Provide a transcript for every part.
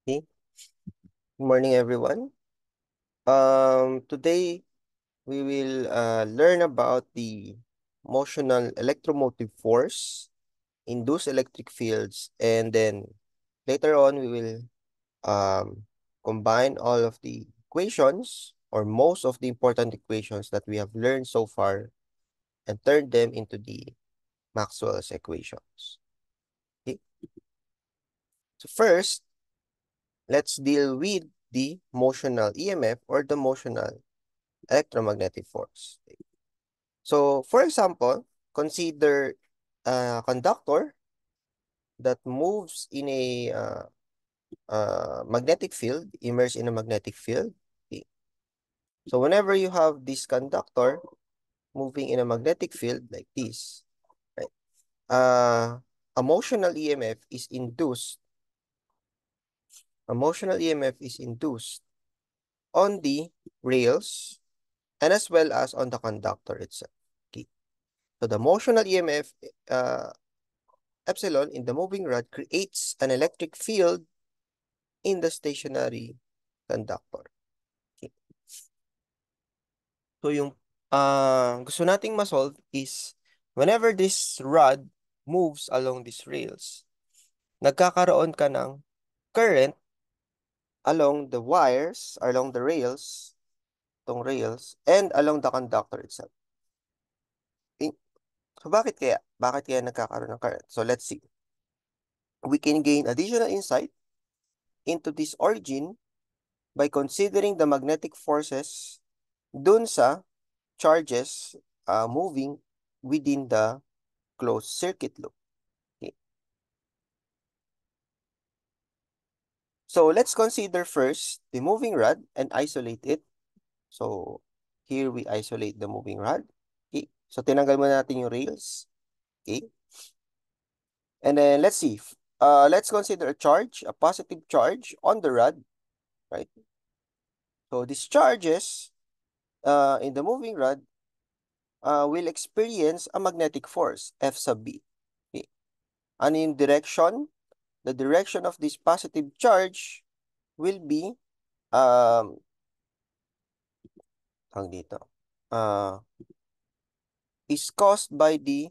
Okay. Good morning, everyone. Today we will learn about the motional electromotive force, induced electric fields, and then later on we will combine all of the equations or most of the important equations that we have learned so far and turn them into the Maxwell's equations. Okay. So first, let's deal with the motional EMF or the motional electromagnetic force. So, for example, consider a conductor that moves in a magnetic field, immersed in a magnetic field. Okay. So, whenever you have this conductor moving in a magnetic field like this, right, a motional EMF is induced. A motional EMF is induced on the rails and as well as on the conductor itself. Okay. So, the motional EMF epsilon in the moving rod creates an electric field in the stationary conductor. Okay. So yung gusto nating ma-solve is whenever this rod moves along these rails, nagkakaroon ka ng current along the wires, along the rails, tong rails, and along the conductor itself. Okay. So bakit kaya? Bakit kaya nagkakaroon ng current? So let's see. We can gain additional insight into this origin by considering the magnetic forces dun sa charges moving within the closed circuit loop. Okay. So let's consider first the moving rod and isolate it. So here we isolate the moving rod. Okay. So tinanggal muna natin yung rails. Okay. And then let's see. Let's consider a charge, a positive charge on the rod, right? So these charges in the moving rod will experience a magnetic force, F sub B. Okay. And in direction, the direction of this positive charge will be dito, is caused by the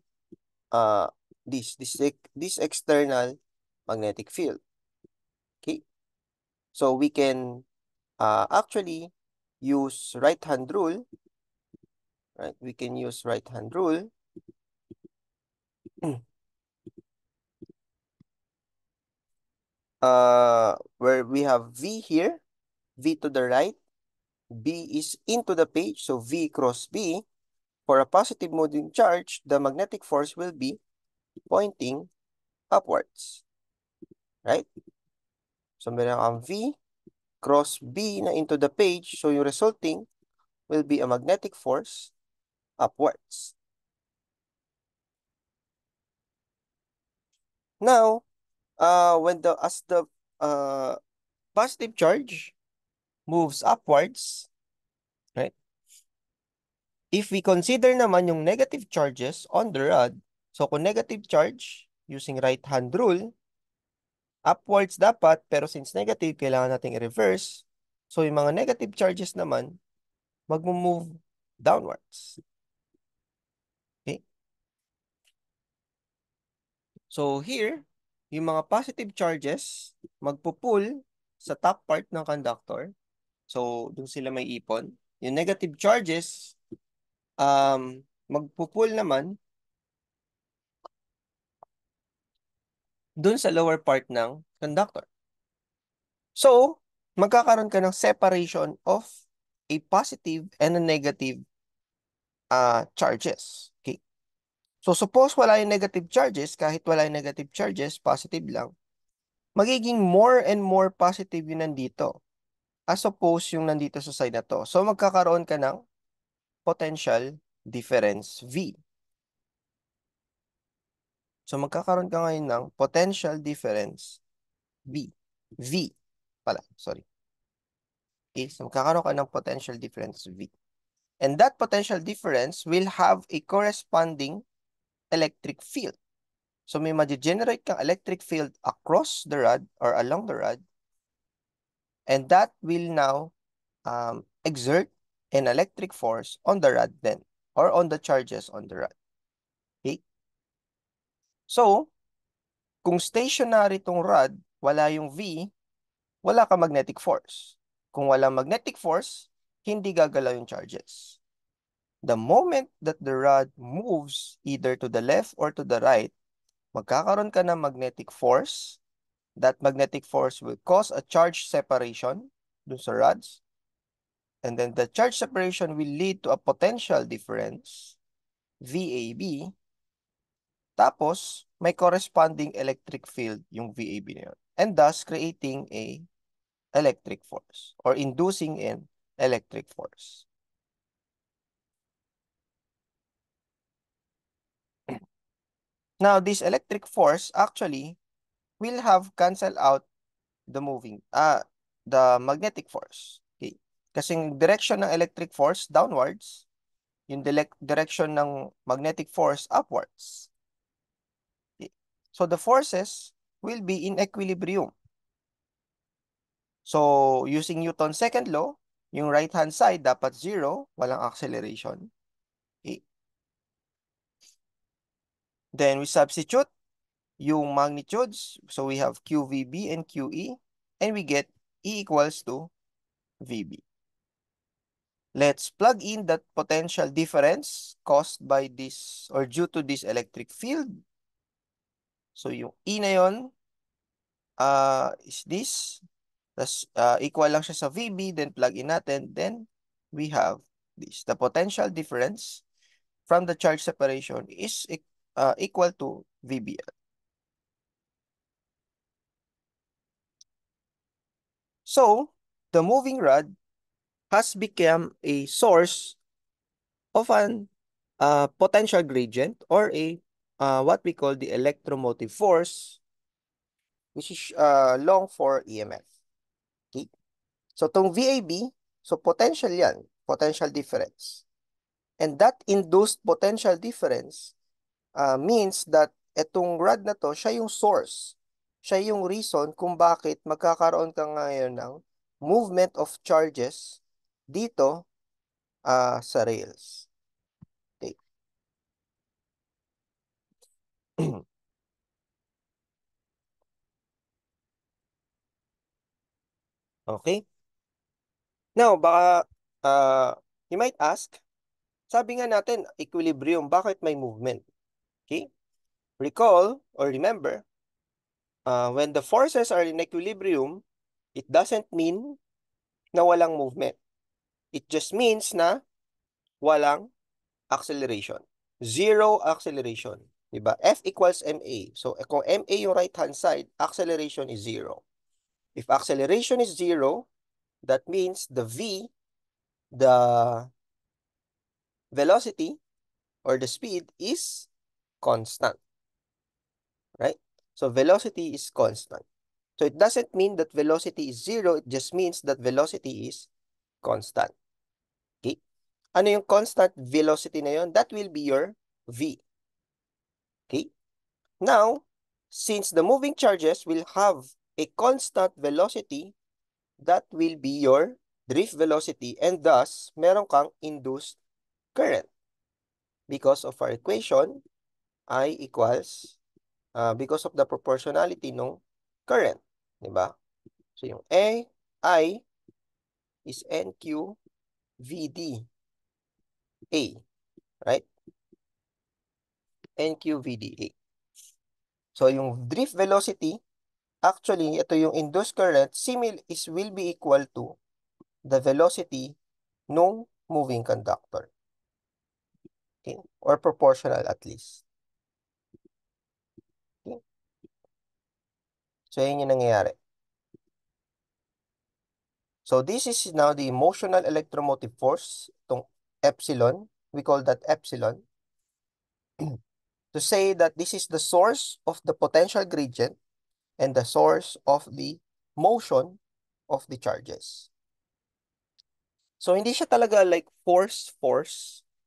this external magnetic field. Okay, so we can actually use right hand rule, right? We can use right hand rule where we have V here, V to the right, B is into the page, so V cross B. For a positive moving charge, the magnetic force will be pointing upwards, right? So meron kang V cross B na into the page, so yung resulting will be a magnetic force upwards. Now, as the positive charge moves upwards, right? If we consider naman yung negative charges on the rod, so kung negative charge, using right hand rule, upwards dapat, pero since negative, kailangan nating i-reverse. So yung mga negative charges naman, mag-move downwards. Okay? So here, yung mga positive charges, magpo-pull sa top part ng conductor. So, doon sila may ipon. Yung negative charges, magpo-pull naman doon sa lower part ng conductor. So, magkakaroon ka ng separation of a positive and a negative charges. Okay? So, suppose wala yung negative charges, kahit wala yung negative charges, positive lang, magiging more and more positive yun nandito as opposed yung nandito sa side na to. So, magkakaroon ka ng potential difference V. So, magkakaroon ka ngayon ng potential difference V. V pala, sorry. Okay, so magkakaroon ka ng potential difference V. And that potential difference will have a corresponding electric field. So, may ma-generate kang electric field across the rod or along the rod And that will now exert an electric force on the rod then, or on the charges on the rod. Okay? So, kung stationary tong rod, wala yung V, wala ka magnetic force. Kung walang magnetic force, hindi gagalaw yung charges. The moment that the rod moves either to the left or to the right, magkakaroon ka ng magnetic force. That magnetic force will cause a charge separation dun sa rods. And then the charge separation will lead to a potential difference, VAB. Tapos, may corresponding electric field yung VAB na yun. And thus, creating a electric force or inducing an electric force. Now, this electric force actually will have cancel out the the magnetic force. Okay. Kasi yung direction ng electric force downwards, yung direction ng magnetic force upwards. Okay. So the forces will be in equilibrium. So using Newton's second law, yung right hand side dapat 0, walang acceleration. Okay. Then we substitute yung magnitudes. So we have QVB and QE, and we get E equals to VB. Let's plug in that potential difference caused by this or due to this electric field. So yung E na yun is this. Tapos equal lang siya sa VB, then plug in natin. Then we have this. The potential difference from the charge separation is equal to VBL. So, the moving rod has become a source of an potential gradient or a what we call the electromotive force, which is long for EMF. Okay? So, tong VAB, so potential yan, potential difference. And that induced potential difference means that itong rod na to, siya yung source. Siya yung reason kung bakit magkakaroon ka ngayon ng movement of charges dito sa rails. Okay. Okay. Now, baka you might ask, sabi nga natin, equilibrium, bakit may movement? Okay? Recall or remember, when the forces are in equilibrium, it doesn't mean na walang movement. It just means na walang acceleration. Zero acceleration. Diba? F equals ma. So, kung ma yung right-hand side, acceleration is 0. If acceleration is 0, that means the v, the velocity or the speed is constant. Right? So, velocity is constant. So, it doesn't mean that velocity is 0. It just means that velocity is constant. Okay? Ano yung constant velocity na yun? That will be your v. Okay? Now, since the moving charges will have a constant velocity, that will be your drift velocity, and thus, meron kang induced current. Because of our equation, I equals, because of the proportionality ng current. Diba? So, yung I is NQ-VDA. Right? NQ-VDA. So, yung drift velocity, actually, ito yung induced current, will be equal to the velocity nung moving conductor. Okay? Or proportional at least. Okay? So, yun yung nangyayari. So, this is now the emotional electromotive force, itong epsilon. We call that epsilon. To say that this is the source of the potential gradient and the source of the motion of the charges. So, hindi siya talaga like force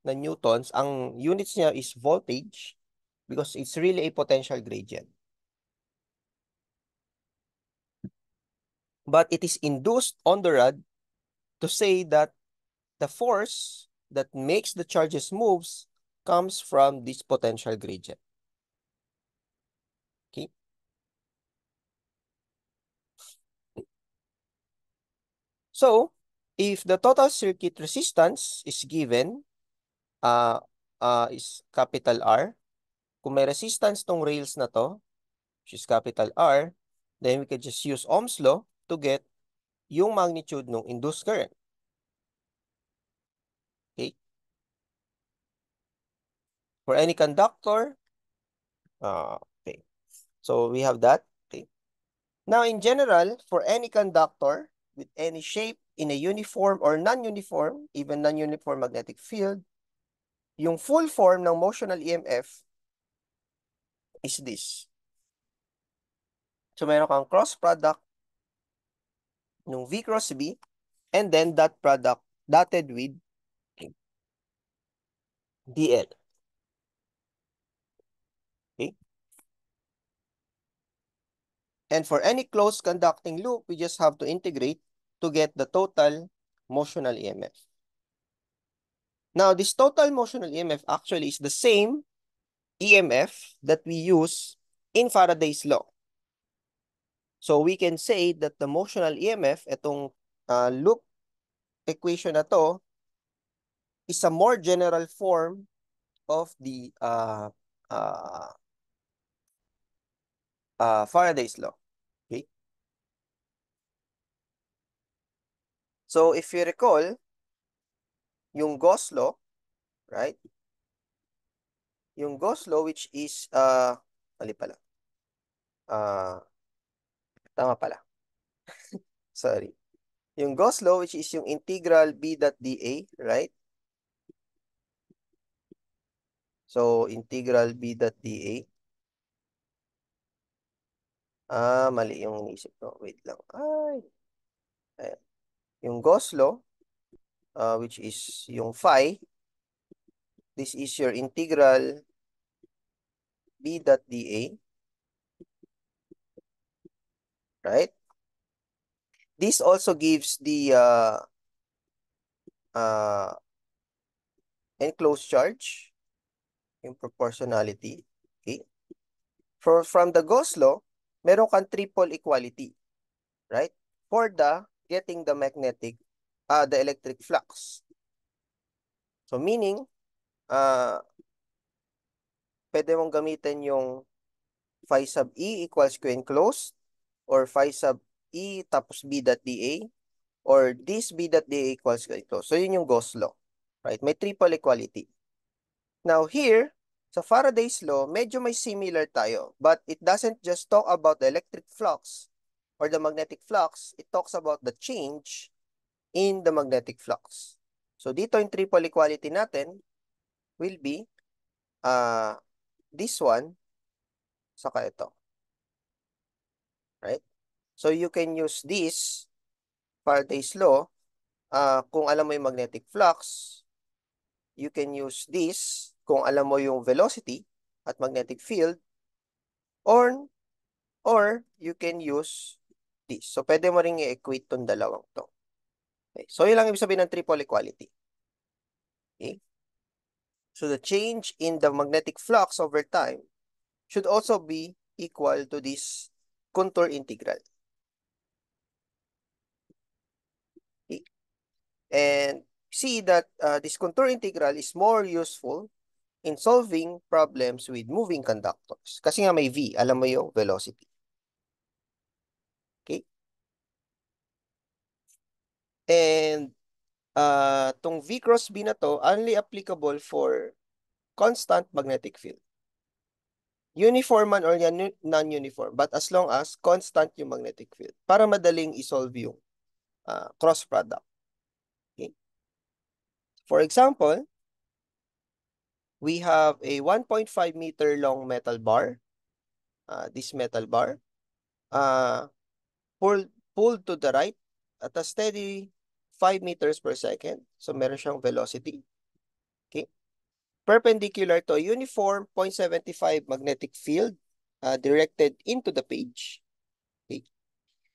na newtons. Ang units niya is voltage because it's really a potential gradient. but it is induced on the rod to say that the force that makes the charges moves comes from this potential gradient. Okay. So, if the total circuit resistance is given, is capital R, kung may resistance tong rails na to, which is capital R, then we can just use Ohm's law to get yung magnitude ng induced current. Okay? For any conductor, okay. So we have that. Okay. Now, in general, for any conductor with any shape in a uniform or non-uniform, even non-uniform magnetic field, yung full form ng motional EMF is this. So meron kang cross product ng V cross B and then that product dotted with DL. Okay? And for any closed conducting loop, we just have to integrate to get the total motional EMF. Now, this total motional EMF actually is the same EMF that we use in Faraday's law. So we can say that the motional EMF, itong loop equation na to, is a more general form of the Faraday's law. Okay. So if you recall, yung Gauss law, right? Yung Gauss law which is, mali pala. Tama pala. Sorry. Yung Gauss law which is yung integral B dot dA, right? So integral B dot dA. Mali yung inisip ko. Wait lang. Ayan. Yung Gauss law, which is yung phi, this is your integral B dot dA, right? This also gives the enclosed charge, yung proportionality. Okay? From the Gauss law, meron kang triple equality, right? For getting the the electric flux. So meaning, pwede mong gamitin yung phi sub E equals Q enclosed or phi sub E tapos B dot dA or this B dot dA equals Q enclosed. So yun yung Gauss law, right? May triple equality. Now here, sa Faraday's law, medyo may similar tayo, but it doesn't just talk about the electric flux or the magnetic flux, it talks about the change in the magnetic flux. So dito yung triple equality natin will be this one, saka ito. Right? So you can use this Faraday's law, kung alam mo yung magnetic flux, you can use this kung alam mo yung velocity at magnetic field, or you can use this. So pwede mo ring i-equate tong dalawang to. Okay. So yun lang ibig sabihin ng triple equality. Okay? So the change in the magnetic flux over time should also be equal to this contour integral. Okay? And see that this contour integral is more useful in solving problems with moving conductors. Kasi nga may V, alam mo yung velocity. Okay? And tong V cross B na to, only applicable for constant magnetic field. Uniform man or non-uniform, but as long as constant yung magnetic field. Para madaling isolve yung cross product. Okay? For example, we have a 1.5 meter long metal bar. This metal bar. Pulled to the right at a steady 5 meters per second. So meron siyang velocity. Okay? Perpendicular to a uniform 0.75 magnetic field directed into the page. Okay?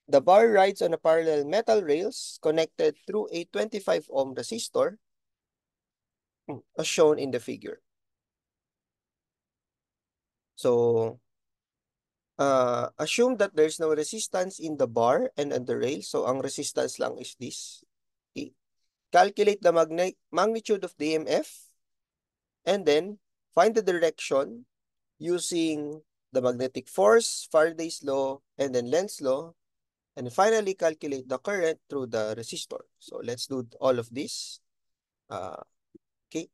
The bar rides on a parallel metal rails connected through a 25 ohm resistor as shown in the figure. So, assume that there's no resistance in the bar and on the rail. So, ang resistance lang is this. Okay. Calculate the magnitude of the EMF and then find the direction using the magnetic force, Faraday's law, and then Lenz's law, and finally calculate the current through the resistor. So let's do all of this. Okay.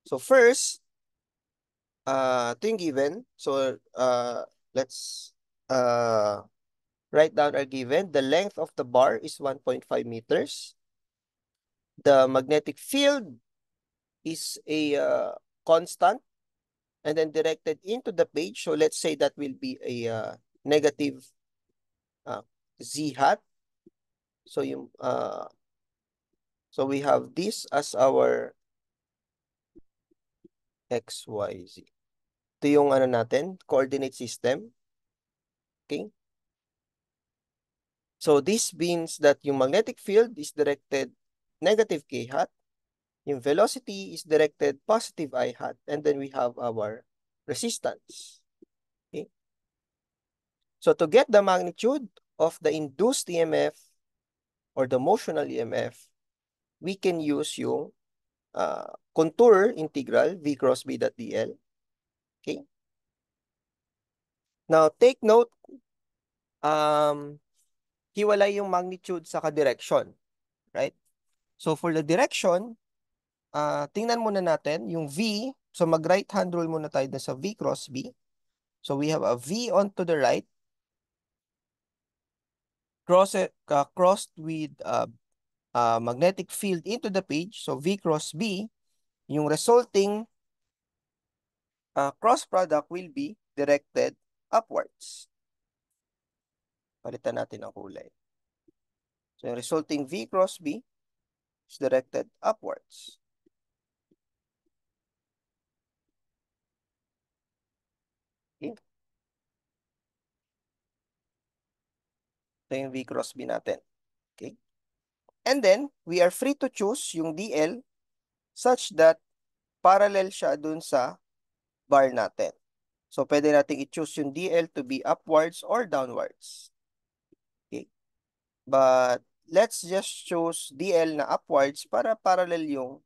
So first, ito yung given. So let's write down our given. The length of the bar is 1.5 meters. The magnetic field is a constant and then directed into the page. So let's say that will be a negative z hat. So yung so we have this as our x, y, z. Ito yung ano natin, coordinate system. Okay? So this means that yung magnetic field is directed negative k hat. Yung velocity is directed positive I hat. And then we have our resistance. Okay? So to get the magnitude of the induced EMF or the motional EMF, we can use yung contour integral V cross B dot dl. Okay? Now, take note, hiwalay yung magnitude sa direction, right? So for the direction, tingnan muna natin yung V. So mag-right hand rule muna tayo sa V cross B. So we have a V onto the right, crossed with magnetic field into the page. So V cross B, yung resulting cross product will be directed upwards. Palitan natin ang kulay. So yung resulting V cross B is directed upwards. Okay. Ito yung V cross B natin. Okay. And then, we are free to choose yung DL such that parallel siya dun sa bar natin. So, pwede natin i-choose yung DL to be upwards or downwards. Okay. But, let's just choose DL na upwards para parallel yung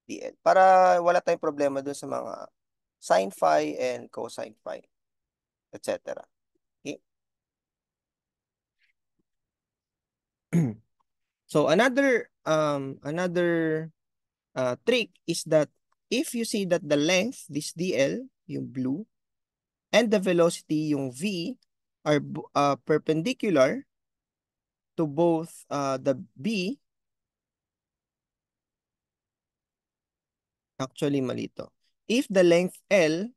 DL. Para wala tayong problema dun sa mga sin phi and cosine phi, etc. Okay. So, another trick is that if you see that the length, this DL, yung blue, and the velocity, yung V, are perpendicular to both the B, actually malito. If the length L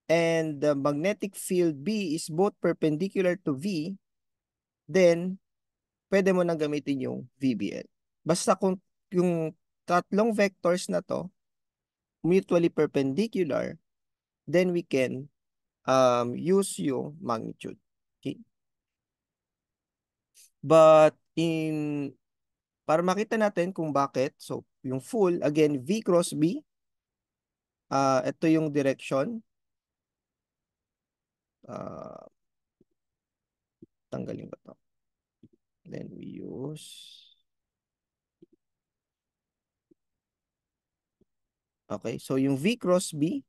and the magnetic field B is both perpendicular to V, then pwede mo nang gamitin yung VBL. Basta kung yung tatlong vectors na to mutually perpendicular, then we can use yung magnitude. Okay? But para makita natin kung bakit, so yung full, again, V cross B, ito yung direction. Tanggalin ba to? Then we use, okay, so yung V cross B,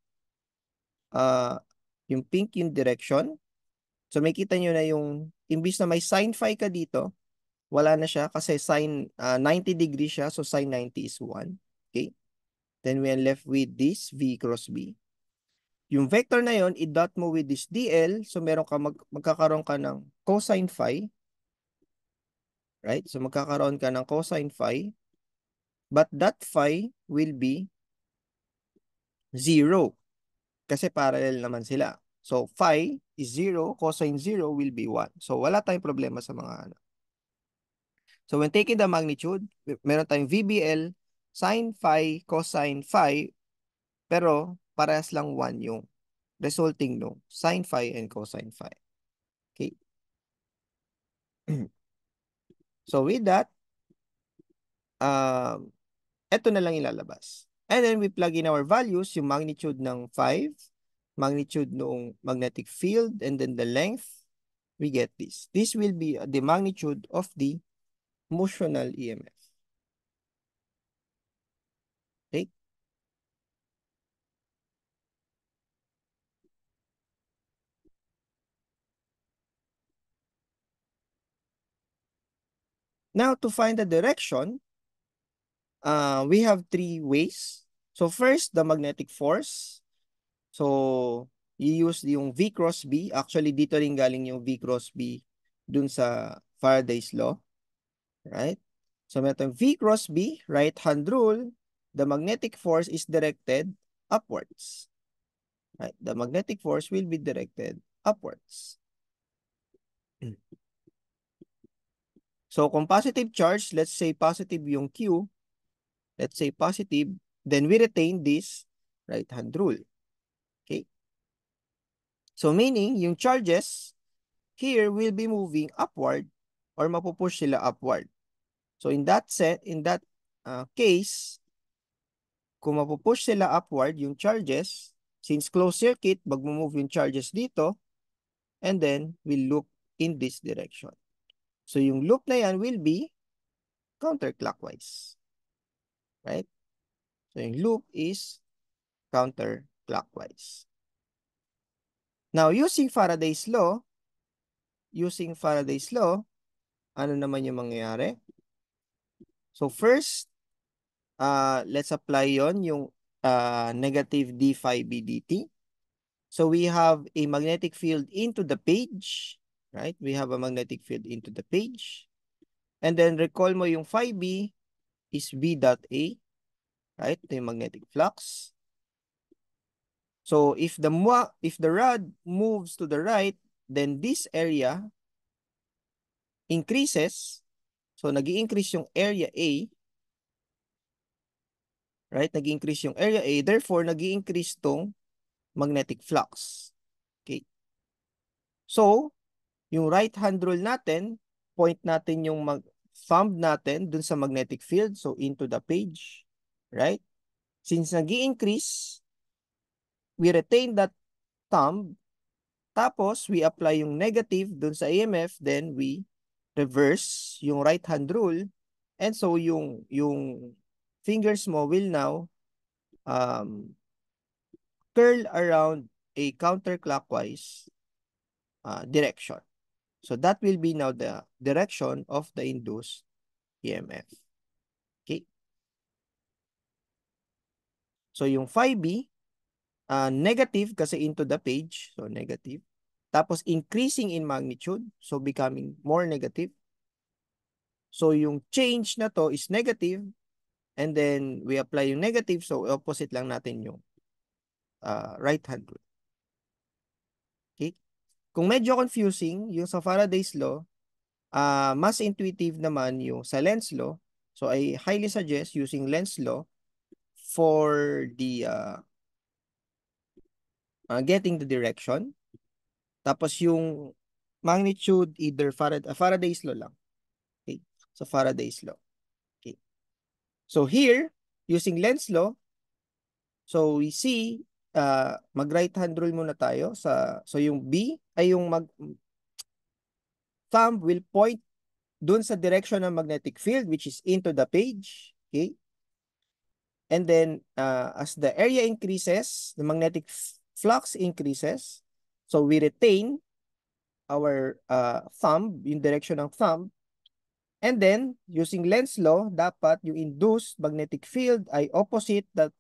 yung pink yung direction. So may kita nyo na yung, imbis na may sin phi ka dito, wala na siya kasi sin 90 degrees siya, so sin 90 is 1. Okay? Then we are left with this V cross B. Yung vector na yon, i-dot mo with this DL, so meron ka magkakaroon ka ng cosine phi, right? So magkakaroon ka ng cosine phi, but that phi will be 0 kasi parallel naman sila. So phi is 0, cosine 0 will be 1. So wala tayong problema sa mga ano. So when taking the magnitude, meron tayong VBL, sin phi, cosine phi, pero parehas lang 1 yung resulting no sin phi and cosine phi. Okay? So with that, eto na lang ilalabas. And then we plug in our values, yung magnitude ng 5, magnitude noong magnetic field, and then the length, we get this. This will be the magnitude of the motional EMF. Okay? Now, to find the direction, we have three ways. So first, the magnetic force. So, you use yung V cross B. Actually, dito rin galing yung V cross B dun sa Faraday's law. Right? So, meron V cross B, right-hand rule. The magnetic force is directed upwards. Right? The magnetic force will be directed upwards. So, kung positive charge, let's say positive yung Q, let's say positive, then we retain this right-hand rule. Okay? So, meaning, yung charges here will be moving upward or mapupush sila upward. So, in that case, kung mapupush sila upward yung charges, since closed circuit, mag-move yung charges dito, and then we'll loop in this direction. So, yung loop na yan will be counterclockwise. Right? So, yung loop is counterclockwise. Now, using Faraday's law, ano naman yung mangyayari? So, first, let's apply yon yung negative d phi b dt. So, we have a magnetic field into the page, right? We have a magnetic field into the page. And then, recall mo yung phi b is v dot a, right? Ito yung magnetic flux. So, if the rod moves to the right, then this area increases. So, nag-i-increase yung area A, right? Nag-i-increase yung area A. Therefore, nag-i-increase tong magnetic flux. Okay. So, yung right-hand rule natin, point natin yung thumb natin dun sa magnetic field. So, into the page. Right? Since nag-i-increase, we retain that thumb. Tapos, we apply yung negative dun sa EMF. Then, we reverse yung right-hand rule. And so, yung fingers mo will now curl around a counterclockwise direction. So that will be now the direction of the induced EMF. Okay? So yung phi B, negative kasi into the page. So negative. Tapos increasing in magnitude. So becoming more negative. So yung change na to is negative. And then we apply yung negative. So opposite lang natin yung right hand rule. Okay? Kung medyo confusing, yung sa Faraday's law, mas intuitive naman yung sa Lenz law. So I highly suggest using Lenz law for the getting the direction. Tapos yung magnitude either Faraday's law lang. Okay? So Faraday's law. Okay. So here, using Lenz law, so we see mag right hand rule muna tayo so yung B ay yung thumb will point dun sa direction ng magnetic field which is into the page. Okay? And then, as the area increases, the magnetic flux increases. So, we retain our thumb, yung direction ng thumb. And then, using Lenz law, dapat yung induced magnetic field ay opposite that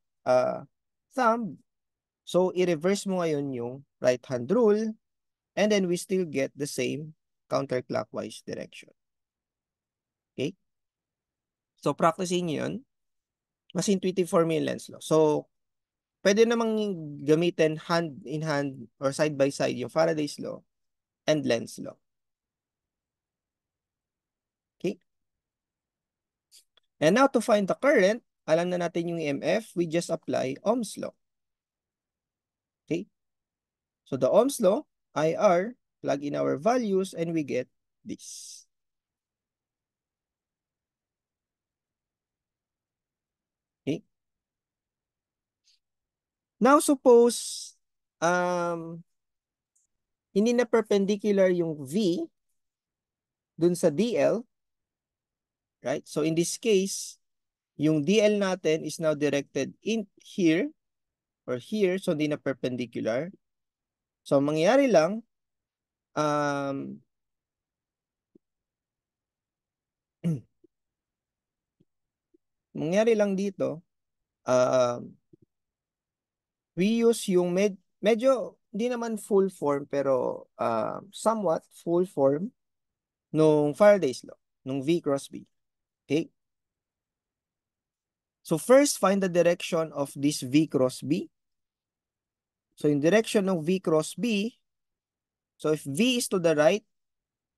thumb. So, i-reverse mo ngayon yung right-hand rule. And then, we still get the same counterclockwise direction. Okay? So, practicing yun. Mas intuitive for me yung Lenz law. So, pwede namang gamitin hand in hand or side by side yung Faraday's law and Lenz law. Okay? And now to find the current, alam na natin yung EMF, we just apply Ohm's law. Okay? So the Ohm's law, IR, plug in our values and we get this. Now, suppose, hindi na perpendicular yung V dun sa DL, right? So, in this case, yung DL natin is now directed in here or here, so hindi na perpendicular. So, mangyayari lang, mangyari lang dito, we use yung medyo, hindi naman full form, pero somewhat full form nung Faraday's law, nung V cross B. Okay? So first, find the direction of this V cross B. So in direction ng V cross B, so if V is to the right,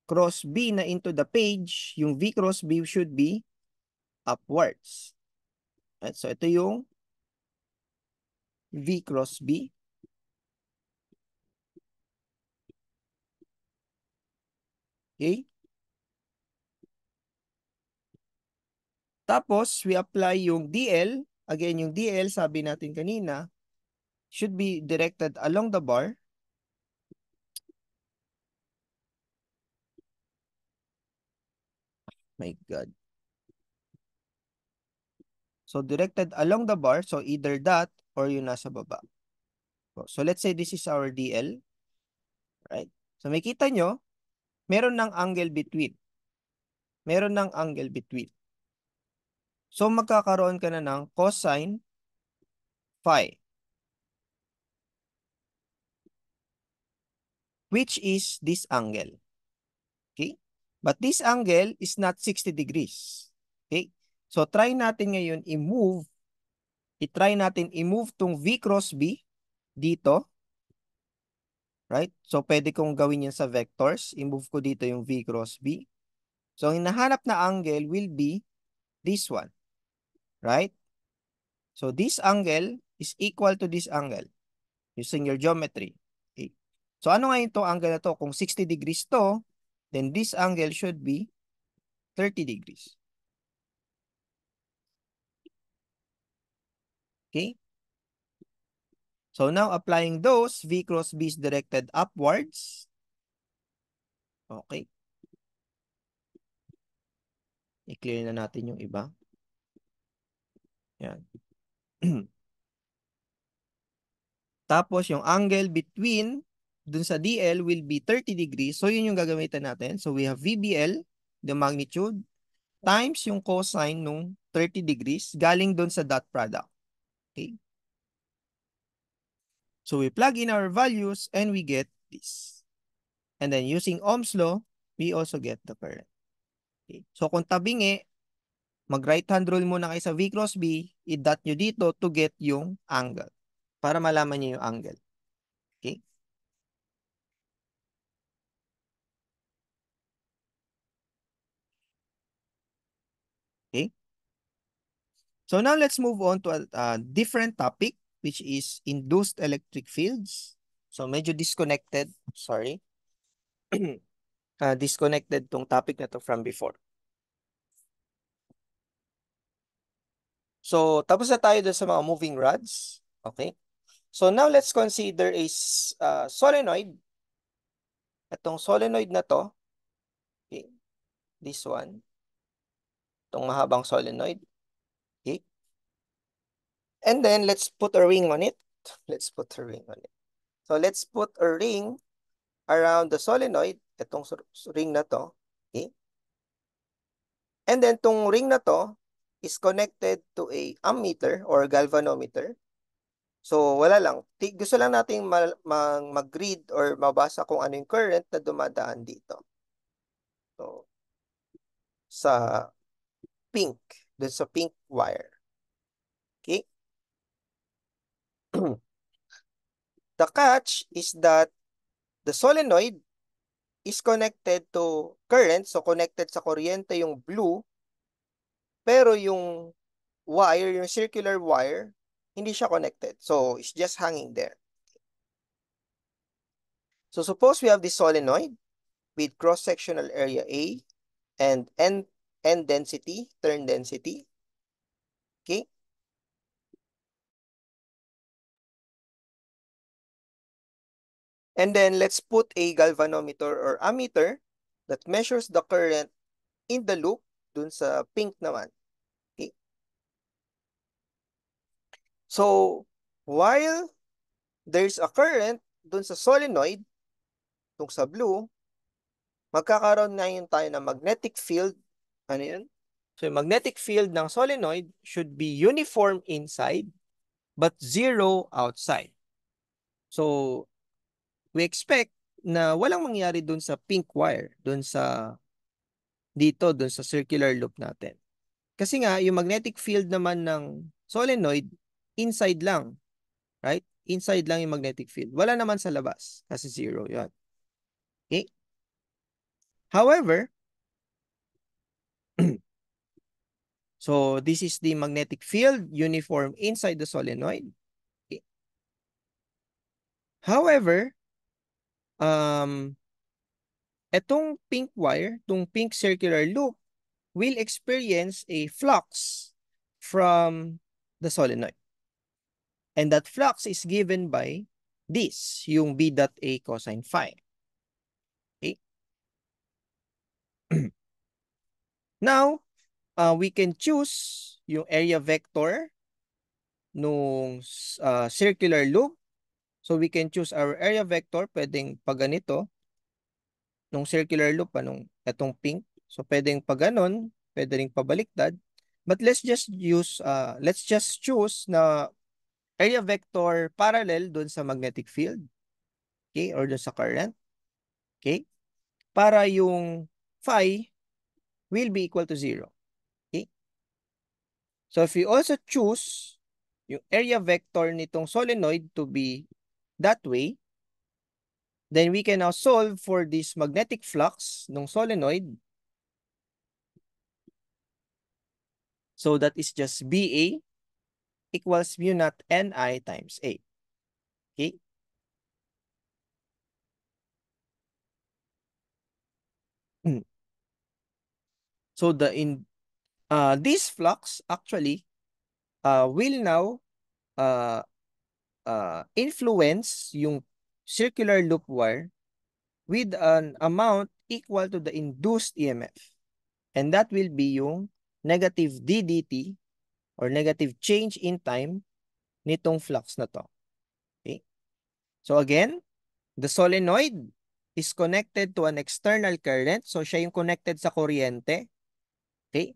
cross B na into the page, yung V cross B should be upwards. Right? So ito yung V cross B. Okay? Tapos, we apply yung DL. Again, yung DL, sabi natin kanina, should be directed along the bar. My God. So, directed along the bar. So, either that or yung nasa baba. So, let's say this is our DL. Right? So, makita nyo, meron ng angle between. Meron ng angle between. So, magkakaroon ka na ng cosine phi, which is this angle. Okay? But this angle is not 60 degrees. Okay? So, try natin ngayon i-try natin i-move tong V cross B dito. Right? So, pwede kong gawin yan sa vectors. I-move ko dito yung V cross B. So, ang hinahanap na angle will be this one. Right? So, this angle is equal to this angle using your geometry. Okay? So, ano nga yung angle na to? Kung 60 degrees to, then this angle should be 30 degrees. Okay? So, now applying those, V cross B is directed upwards. Okay. I-clear na natin yung iba. Yan. Tapos, yung angle between dun sa DL will be 30 degrees. So, yun yung gagamitan natin. So, we have VBL, the magnitude, times yung cosine nung 30 degrees galing dun sa dot product. Okay? So, we plug in our values and we get this. And then, using Ohm's law, we also get the current. Okay? So, kung tabingi, mag-right hand rule muna kayo sa V cross B, i-dot nyo dito to get yung angle. Para malaman nyo yung angle. Okay? Okay? So now let's move on to a different topic, which is induced electric fields. So medyo disconnected, sorry. Disconnected tong topic na to from before. So tapos na tayo dun sa mga moving rods. Okay? So now let's consider a solenoid. Itong solenoid na to, okay, this one, itong mahabang solenoid. Okay? And then let's put a ring on it. Let's put a ring on it. So let's put a ring around the solenoid, itong ring na to. Okay? And then tong ring na to is connected to a ammeter or galvanometer. So wala lang. Gusto lang nating mag-read or mabasa kung ano yung current na dumadaan dito. So sa pink, dun sa pink wire. Okay? The catch is that the solenoid is connected to current, so connected sa kuryente yung blue, pero yung wire, yung circular wire, hindi siya connected. So, it's just hanging there. So, suppose we have this solenoid with cross-sectional area A and N density, turn density. Okay? And then let's put a galvanometer or ammeter that measures the current in the loop dun sa pink naman. Okay? So, while there's a current dun sa solenoid, dun sa blue, magkakaroon na yun tayo ng magnetic field. Ano yun? So, yung magnetic field ng solenoid should be uniform inside but zero outside. So, we expect na walang mangyari dun sa pink wire, dun sa circular loop natin. Kasi nga, yung magnetic field naman ng solenoid, inside lang. Right? Inside lang yung magnetic field. Wala naman sa labas. Kasi zero yun. Okay? However, so this is the magnetic field uniform inside the solenoid. Okay. However, etong pink wire, itong pink circular loop, will experience a flux from the solenoid. And that flux is given by this, yung B dot A cosine phi. Okay? Now, we can choose yung area vector nung circular loop. So, we can choose our area vector. Pwedeng pag ganito, nung circular loop, etong pink. So, pwedeng pag ganon, pwede rin pabaliktad. But let's just choose na area vector parallel dun sa magnetic field. Okay? Or dun sa current. Okay? Para yung phi will be equal to 0. Okay? So if we also choose yung area vector nitong solenoid to be that way, then we can now solve for this magnetic flux ng solenoid. So that is just BA equals mu naught Ni times A. Okay? So this flux actually will now influence yung circular loop wire with an amount equal to the induced EMF. And that will be yung negative d dt or negative change in time nitong flux na to. Okay? So again, the solenoid is connected to an external current. So siya yung connected sa kuryente. Okay?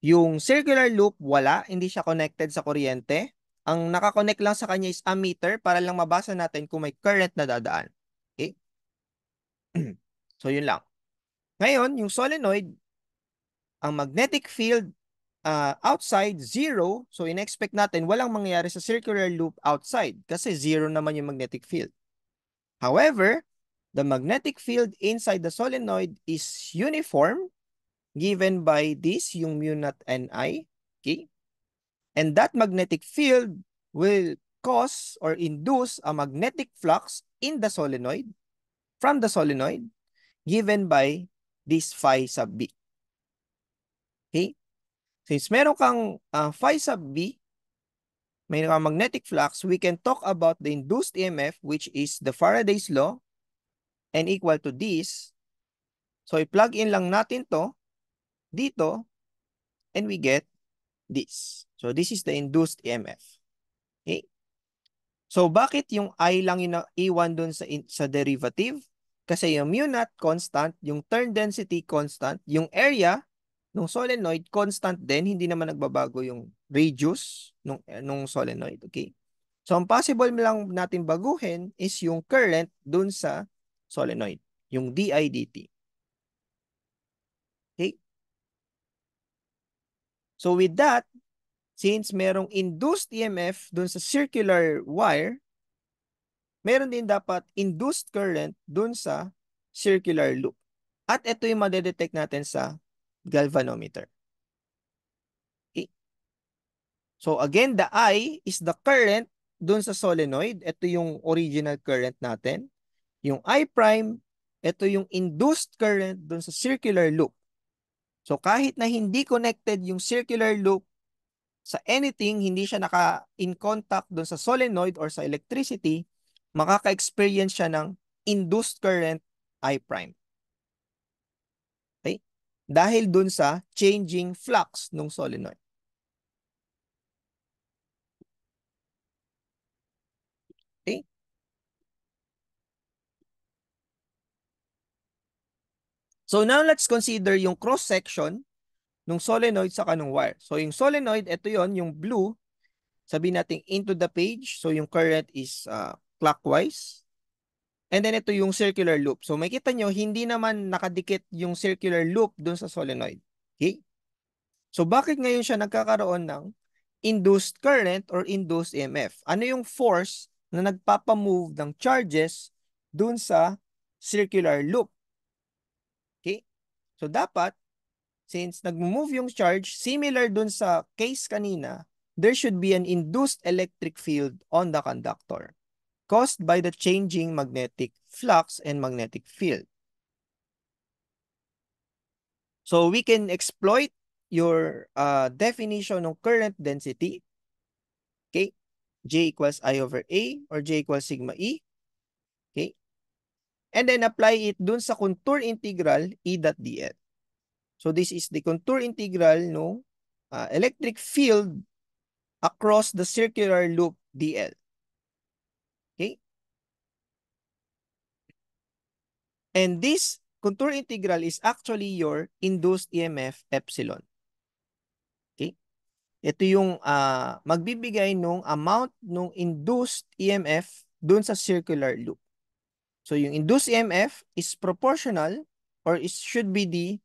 Yung circular loop, wala. Hindi siya connected sa kuryente. Ang nakakonect lang sa kanya is ammeter para lang mabasa natin kung may current na dadaan. Okay? So yun lang. Ngayon, yung solenoid, ang magnetic field outside, 0. So, in-expect natin, walang mangyayari sa circular loop outside kasi 0 naman yung magnetic field. However, the magnetic field inside the solenoid is uniform given by this, yung mu naught Ni. Okay? And that magnetic field will cause or induce a magnetic flux in the solenoid, from the solenoid, given by this phi sub B. Okay? Since meron kang phi sub B, may magnetic flux, we can talk about the induced EMF, which is the Faraday's law, and equal to this. So, i-plug in lang natin to dito, and we get this. So, this is the induced EMF. Okay? So, bakit yung I lang yung iwan dun sa derivative? Kasi yung mu naught constant, yung turn density constant, yung area nung solenoid constant din, hindi naman nagbabago yung radius nung solenoid. Okay? So, ang possible lang natin baguhin is yung current dun sa solenoid, yung di dt. Okay? So, with that, since merong induced EMF dun sa circular wire, meron din dapat induced current dun sa circular loop. At ito yung madedetect natin sa galvanometer. Okay? So again, the I is the current dun sa solenoid. Ito yung original current natin. Yung I prime, ito yung induced current dun sa circular loop. So kahit na hindi connected yung circular loop sa anything, hindi siya in contact dun sa solenoid or sa electricity, makaka-experience siya ng induced current I prime. Okay? Dahil dun sa changing flux ng solenoid. Okay? So now let's consider yung cross-section ng solenoid sa kanong wire. So yung solenoid, ito yon yung blue, sabihin natin into the page. So yung current is clockwise. And then ito yung circular loop. So makita nyo, hindi naman nakadikit yung circular loop dun sa solenoid. Okay? So bakit ngayon siya nagkakaroon ng induced current or induced EMF? Ano yung force na nagpapamove ng charges dun sa circular loop? Okay? So dapat, since nag-move yung charge, similar dun sa case kanina, there should be an induced electric field on the conductor caused by the changing magnetic flux and magnetic field. So we can exploit your definition of current density. Okay? J equals I over A or J equals sigma E. Okay? And then apply it dun sa contour integral E dot dl. So this is the contour integral no electric field across the circular loop dl. Okay? And this contour integral is actually your induced EMF epsilon. Okay? Ito yung magbibigay nung amount nung induced EMF dun sa circular loop. So yung induced EMF is proportional or it should be the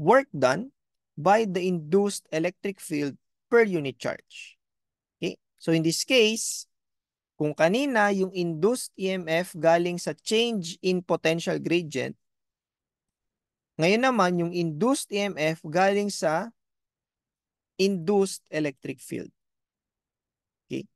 work done by the induced electric field per unit charge. Okay? So in this case, kung kanina yung induced EMF galing sa change in potential gradient, ngayon naman yung induced EMF galing sa induced electric field. Okay?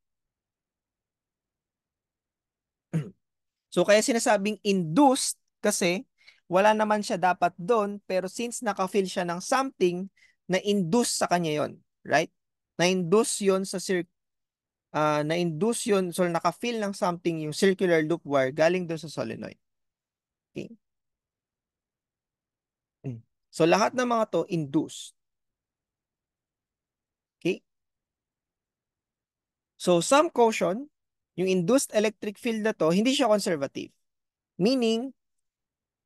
So kaya sinasabing induced kasi wala naman siya dapat doon, pero since naka-fill siya ng something, na-induce sa kanya yon, right? Na-induce yon sa na-induce yon, so naka-fill ng something yung circular loop wire galing doon sa solenoid. Okay? So lahat ng mga to induced. Okay? So some caution, yung induced electric field na to, hindi siya conservative. Meaning,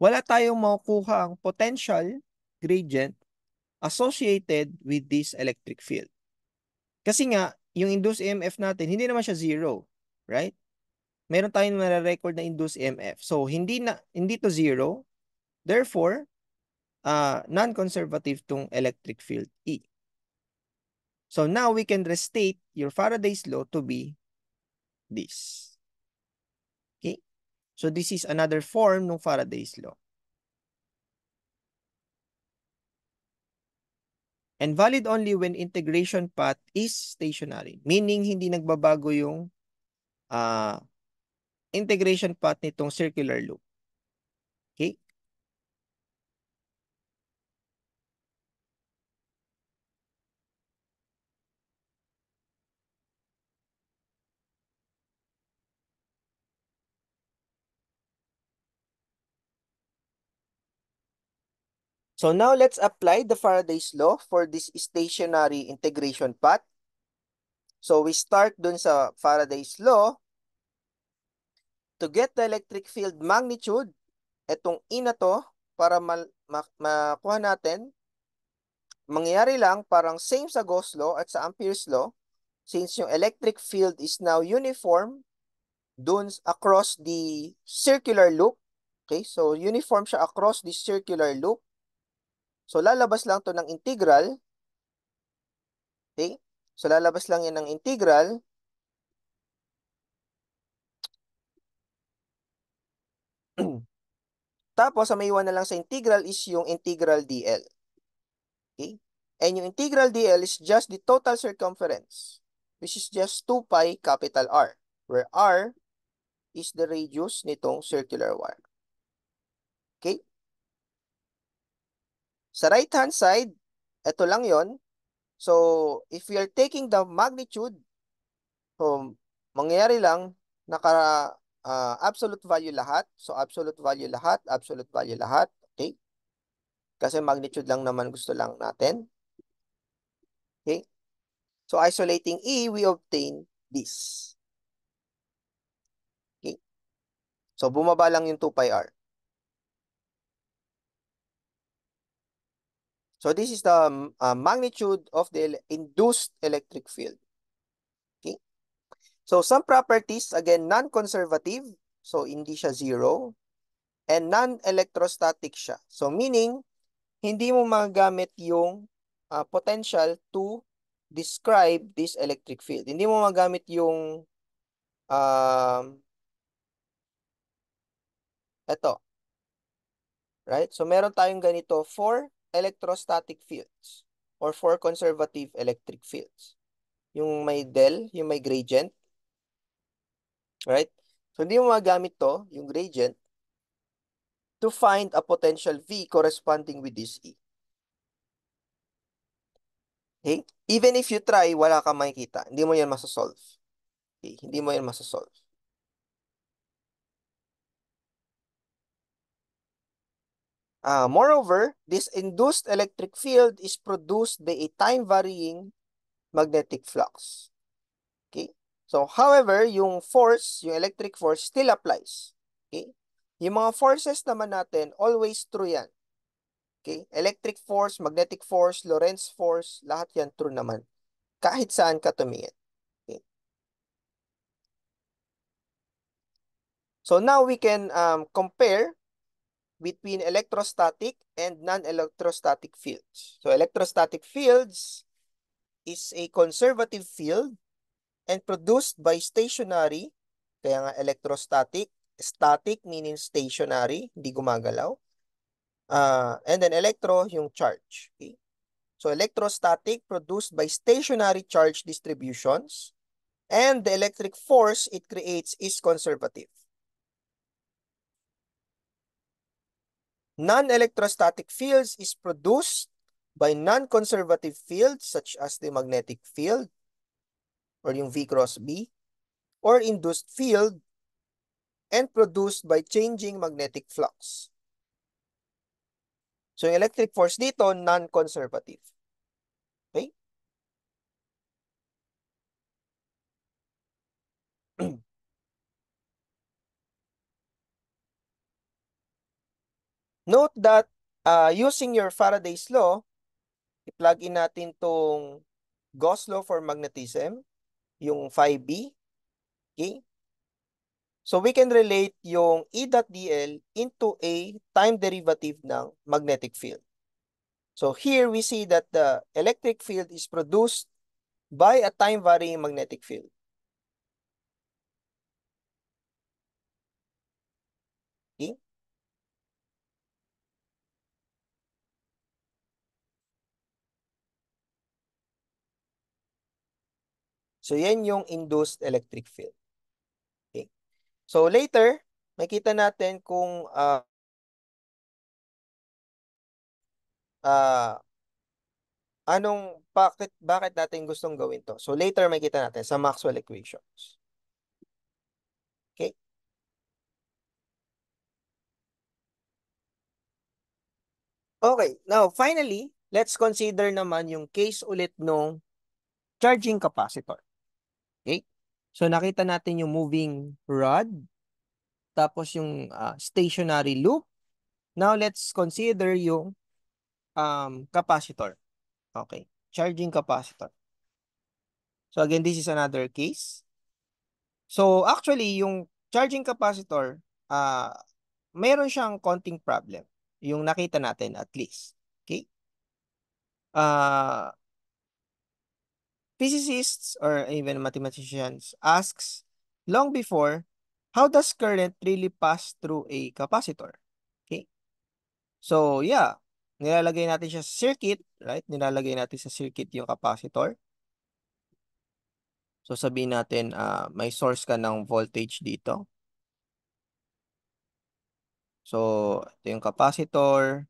wala tayong makukuha ang potential gradient associated with this electric field. Kasi nga, yung induced EMF natin, hindi naman siya zero. Right? Meron tayong nare-record na induced EMF. So, hindi to zero. Therefore, non-conservative tong electric field E. So, now we can restate your Faraday's law to be this. Okay? So, this is another form ng Faraday's law. And valid only when integration path is stationary. Meaning, hindi nagbabago yung integration path nitong circular loop. Okay? So now let's apply the Faraday's law for this stationary integration path. So we start dun sa Faraday's law. To get the electric field magnitude, etong E na to, para makuha natin, mangyayari lang parang same sa Gauss law at sa Ampere's law, since yung electric field is now uniform dun across the circular loop. Okay, so uniform siya across the circular loop. So lalabas lang to ng integral. Okay, so lalabas lang yan ng integral. Tapos, ang may iwan na lang sa integral is yung integral dl. Okay? And yung integral dl is just the total circumference, which is just 2 pi capital R, where R is the radius nitong circular wire. Okay? Sa right-hand side, ito lang yon. So, if we are taking the magnitude, so, mangyayari lang, absolute value lahat. So, absolute value lahat, absolute value lahat. Okay? Kasi magnitude lang naman gusto lang natin. Okay? So, isolating E, we obtain this. Okay? So, bumaba lang yung 2 pi r. So, this is the magnitude of the induced electric field. Okay? So, some properties, again, non-conservative. So, hindi siya zero. And non-electrostatic siya. So, meaning, hindi mo magagamit yung potential to describe this electric field. Hindi mo magamit yung ito, right? So meron tayong ganito for electrostatic fields or for conservative electric fields. Yung may del, yung may gradient, right? So hindi mo magamit to, yung gradient, to find a potential V corresponding with this E. Okay? Even if you try, wala kang makikita. Hindi mo yan masasolve. Okay? Hindi mo yan masasolve. Moreover, this induced electric field is produced by a time-varying magnetic flux. Okay? So, however, yung force, yung electric force still applies. Okay? Yung mga forces naman natin, always true yan. Okay? Electric force, magnetic force, Lorentz force, lahat yan true naman. Kahit saan ka tumingin. Okay? So, now we can compare between electrostatic and non-electrostatic fields. So, electrostatic fields is a conservative field and produced by stationary, kaya nga electrostatic, static meaning stationary, hindi gumagalaw. And then electro, yung charge. Okay? So electrostatic produced by stationary charge distributions, and the electric force it creates is conservative. Non-electrostatic fields is produced by non-conservative fields such as the magnetic field or yung V cross B, or induced field, and produced by changing magnetic flux. So, yung electric force dito, non-conservative. Okay? Note that using your Faraday's law, i-plug in natin tong Gauss law for magnetism, yung phi B. Okay? So, we can relate yung E dot dl into a time derivative ng magnetic field. So, here we see that the electric field is produced by a time-varying magnetic field. Okay? So, yan yung induced electric field. Okay? So, later, makita natin kung bakit natin gustong gawin to. So, later makita natin sa Maxwell equations. Okay? Okay, now, finally, let's consider naman yung case ulit nung charging capacitor. Okay? So, nakita natin yung moving rod, tapos yung stationary loop. Now, let's consider yung capacitor. Okay, charging capacitor. So, again, this is another case. So, actually, yung charging capacitor, meron siyang konting problem. Yung nakita natin at least. Okay? Uh, Physicists or even mathematicians asks long before, how does current really pass through a capacitor? Okay? So, yeah. Nilalagay natin siya sa circuit, right? Nilalagay natin sa circuit yung capacitor. So, sabihin natin, may source ka ng voltage dito. So, ito yung capacitor,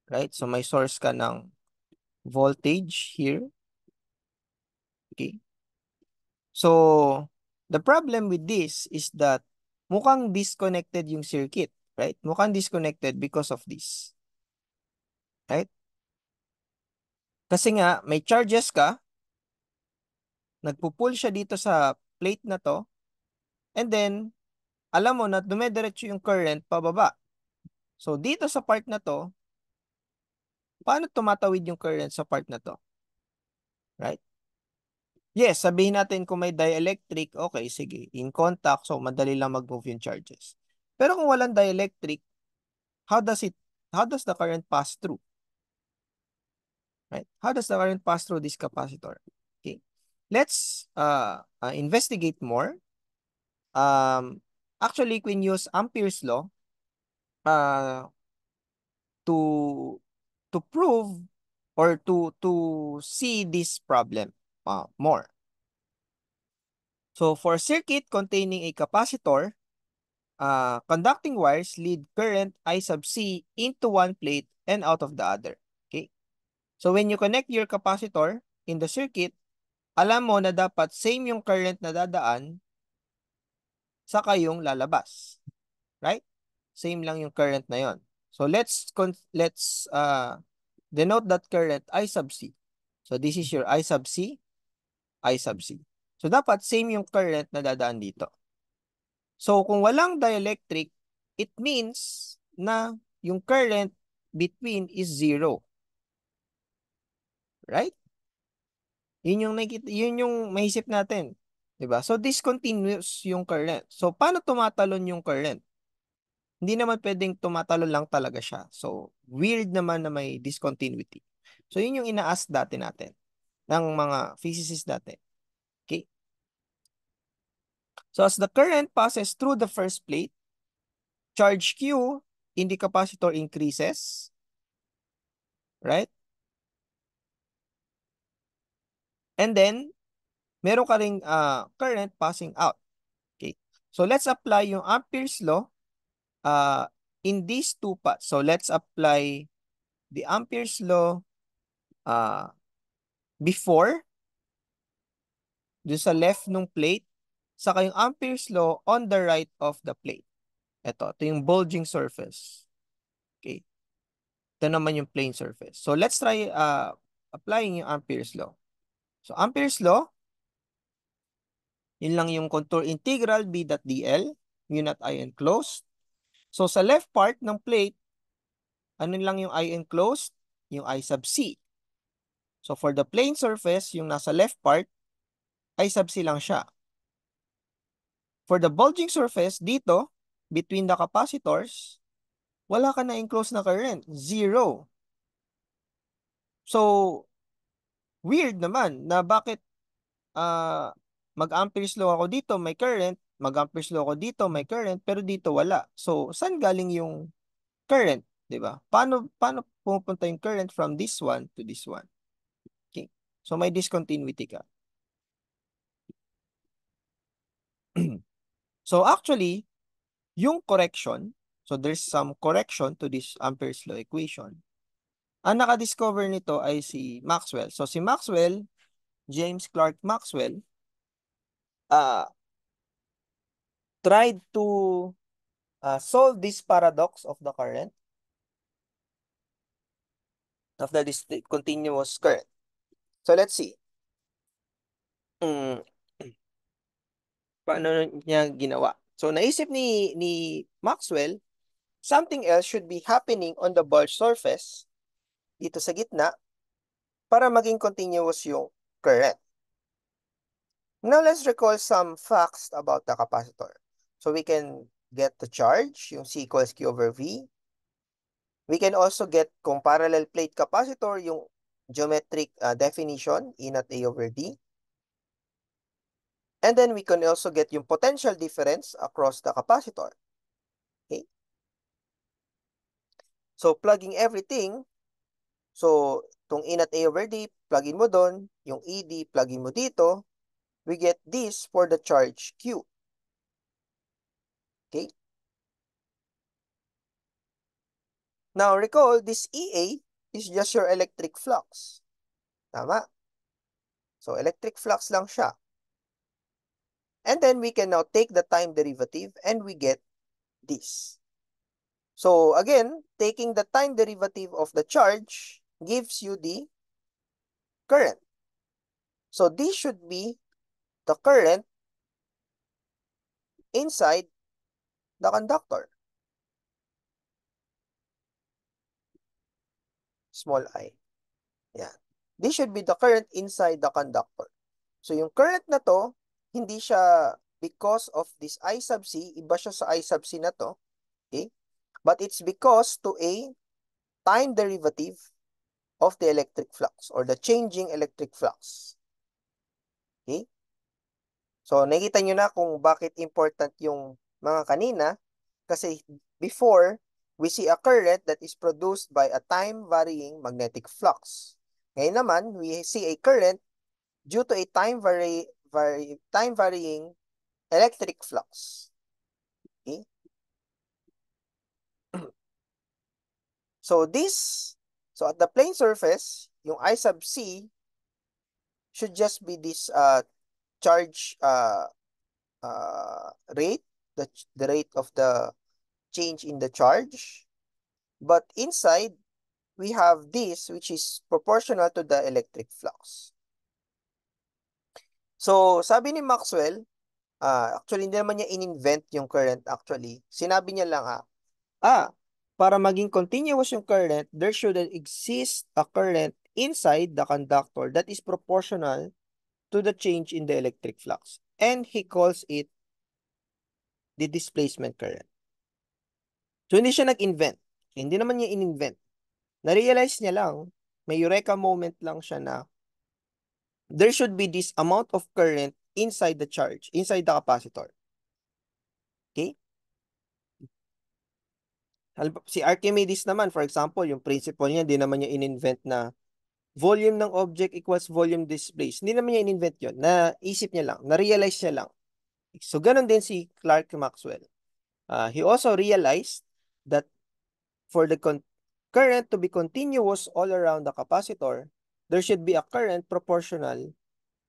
right? So, may source ka ng voltage here. Okay? So, the problem with this is that mukhang disconnected yung circuit, right? Mukhang disconnected because of this, right? Kasi nga, may charges ka, nagpo-pull siya dito sa plate na to, and then, alam mo na dumediretso yung current pababa. So, dito sa part na to, paano tumatawid yung current sa part na to? Right? Yes, sabihin natin kung may dielectric, okay, sige, in contact, so madali lang mag-move yung charges. Pero kung walang dielectric, how does the current pass through? Right? How does the current pass through this capacitor? Okay. Let's investigate more. Actually, we can use Ampere's law uh, to prove or to see this problem more. So for a circuit containing a capacitor, conducting wires lead current I sub C into one plate and out of the other. Okay? So when you connect your capacitor in the circuit, alam mo na dapat same yung current na dadaan saka yung lalabas. Right? Same lang yung current na yon. So let's denote that current I sub C. So this is your I sub C, I sub C. So dapat same yung current na dadaan dito. So kung walang dielectric, it means na yung current between is zero. Right? Yun yung maisip natin. 'Di ba? So discontinuous yung current. So paano tumatalon yung current? Hindi naman pwedeng tumatalon lang talaga siya. So weird naman na may discontinuity. So yun yung ina-ask dati natin ng mga physicists dati. Okay? So as the current passes through the first plate, charge Q in the capacitor increases, right? And then, meron ka ring current passing out. Okay. So let's apply yung Ampere's law in these two paths. So let's apply the Ampere's law uh, before, dun sa left nung plate, saka yung Ampere's law on the right of the plate. Ito yung bulging surface. Okay. Ito naman yung plane surface. So let's try applying yung Ampere's law. So Ampere's law, yun lang yung contour integral B.dl, mu naught I enclosed. So sa left part ng plate, ano lang yung I enclosed? Yung I sub C. So for the plane surface, yung nasa left part, I sub C lang siya. For the bulging surface, dito, between the capacitors, wala ka na enclosed na current. Zero. So, weird naman na bakit mag-amperes law ako dito, may current, mag-amperes law ako dito, may current, pero dito wala. So, saan galing yung current, 'di ba? Paano pupunta yung current from this one to this one? Okay. So, may discontinuity ka. So, actually, yung correction, so there's some correction to this Ampere's law equation. Ang nakadiscover nito ay si Maxwell. So, si Maxwell, James Clerk Maxwell, tried to solve this paradox of the current, of the continuous current. So let's see. Mm, paano niya ginawa? So naisip ni Maxwell, something else should be happening on the bulge surface dito sa gitna para maging continuous yung current. Now let's recall some facts about the capacitor. So we can get the charge, yung C equals Q over V. We can also get kung parallel plate capacitor, yung geometric definition, E naught A over D. And then we can also get yung potential difference across the capacitor. Okay? So plugging everything, so itong E naught A over D, plugin mo doon, yung ED, plugin mo dito, we get this for the charge Q. Okay? Now recall, this EA is just your electric flux. Tama? So electric flux lang siya. And then we can now take the time derivative and we get this. So again, taking the time derivative of the charge gives you the current. So this should be the current inside the conductor. Small I. Yan. This should be the current inside the conductor. So yung current na to, hindi siya because of this I sub C, iba siya sa I sub C na to. Okay? But it's because to a time derivative of the electric flux or the changing electric flux. Okay? So, nakita nyo na kung bakit important yung mga kanina. Kasi before, we see a current that is produced by a time-varying magnetic flux. Ngayon naman, we see a current due to a time-varying electric flux. Okay? So so at the plane surface, yung I sub C should just be this charge rate, the rate of the change in the charge. But inside, we have this, which is proportional to the electric flux. So, sabi ni Maxwell, actually, hindi naman niya in-invent yung current actually. Sinabi niya lang, para maging continuous yung current, there should exist a current inside the conductor that is proportional to the change in the electric flux. And he calls it the displacement current. So, hindi siya nag-invent. Hindi naman niya in-invent. Na-realize niya lang, may eureka moment lang siya na there should be this amount of current inside the charge, inside the capacitor. Okay? Si Archimedes naman, for example, yung principle niya, hindi naman niya in-invent na volume ng object equals volume displaced. Hindi naman niya in-invent yun. Naisip niya lang, na-realize niya lang. So, ganun din si Clerk Maxwell. He also realized that for the current to be continuous all around the capacitor, there should be a current proportional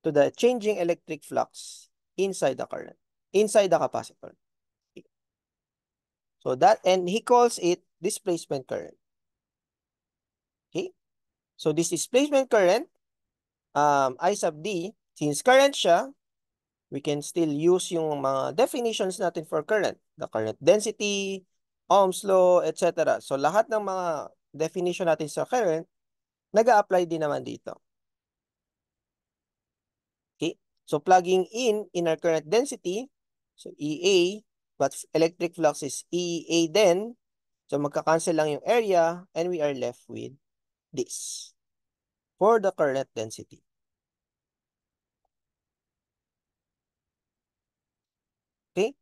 to the changing electric flux inside the current, inside the capacitor. So that, and he calls it displacement current. Okay? So this displacement current, I sub D, since current siya, we can still use yung mga definitions natin for current. The current density, Ohm's law, etc. So lahat ng mga definition natin sa current, nag-a-apply din naman dito. Okay? So plugging in our current density, so EA, but electric flux is EA then, so magka-cancel lang yung area and we are left with this for the current density. Okay?